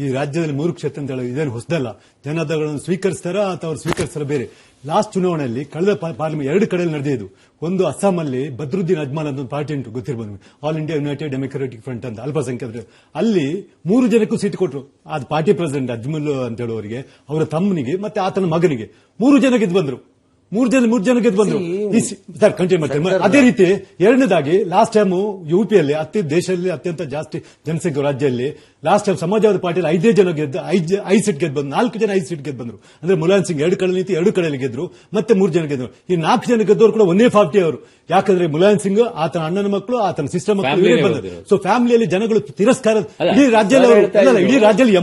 ಈ ರಾಜ್ಯದಲ್ಲಿ 3 ಕ್ಷೇತ್ರ ಅಂತ ಹೇಳೋದು ಇದೇನು ಹೊಸದಲ್ಲ. ಜನ ಅದನ್ನು ಸ್ವೀಕರಿಸ್ತಾರ ಅಥವಾ ಅವ್ರು ಸ್ವೀಕರಿಸ್ತಾರ ಬೇರೆ. ಲಾಸ್ಟ್ ಚುನಾವಣೆಯಲ್ಲಿ ಕಳೆದ ಪಾರ್ಲಿಮೆಂಟ್ 2 ಕಡೆಯಲ್ಲಿ ನಡೆದಿದ್ದು. ಒಂದು ಅಸ್ಸಾಂನಲ್ಲಿ ಬದ್ರುದ್ದೀನ್ ಅಜ್ಮಾನ್ ಅಂತ ಒಂದು ಪಾರ್ಟಿ ಉಂಟು, ಗೊತ್ತಿರಬಹುದು, All India United Democratic Front ಅಂತ, ಅಲ್ಪಸಂಖ್ಯಾತರು. ಅಲ್ಲಿ 3 ಜನಕ್ಕೂ ಸೀಟ್ ಕೊಟ್ಟರು. ಅದು ಪಾರ್ಟಿ ಪ್ರೆಸಿಡೆಂಟ್ ಅಜ್ಮಲ್ ಅಂತ ಹೇಳುವವರಿಗೆ, ಅವರ ತಮ್ಮನಿಗೆ ಮತ್ತೆ ಆತನ ಮಗನಿಗೆ 3 ಜನ ಗೆದ್ದು ಬಂದ್ರು. 3 ಜನ ಗೆದ್ದು ಬಂದ್ರು. ಸರ್ ಕಂಟಿನ್ಯೂ ಮಾಡ್ತಾರೆ. ಅದೇ ರೀತಿ 2ನೇದಾಗಿ ಲಾಸ್ಟ್ ಟೈಮ್ ಯುಪಿಯಲ್ಲಿ ದೇಶದಲ್ಲಿ ಅತ್ಯಂತ ಜಾಸ್ತಿ ಜನಸಂಖ್ಯೆ ರಾಜ್ಯದಲ್ಲಿ ಲಾಸ್ಟ್ ಟೈಮ್ ಸಮಾಜವಾದಿ ಪಾರ್ಟಿಯಲ್ಲಿ 5 ಜನ ಗೆದ್ದು 5 ಸೀಟ್ ಗೆದ್ದು ಬಂದ್ರು. 4 ಜನ 5 ಸೀಟ್ ಗೆದ್ದು ಬಂದ್ರು. ಅಂದ್ರೆ ಮುಲಾಯಂ ಸಿಂಗ್ 2 ಕಡೆ ನಿಂತು 2 ಕಡೆಯಲ್ಲಿ ಗೆದ್ರು, ಮತ್ತೆ 3 ಜನ ಗೆದ್ರು. ಈ 4 ಜನ ಗೆದ್ದವರು ಕೂಡ ಒಂದೇ ಪಾರ್ಟಿ ಅವರು. ಯಾಕಂದ್ರೆ ಮುಲಾಯಂ ಸಿಂಗ್, ಆತನ ಅಣ್ಣನ ಮಕ್ಕಳು, ಆತನ ಸಿಸ್ಟರ್ ಮಕ್ಕಳು ಬಂದರು. ಸೊ ಫ್ಯಾಮಿಲಿಯಲ್ಲಿ ಜನಗಳು ತಿರಸ್ಕಾರ ಇಡೀ ರಾಜ್ಯದಲ್ಲಿ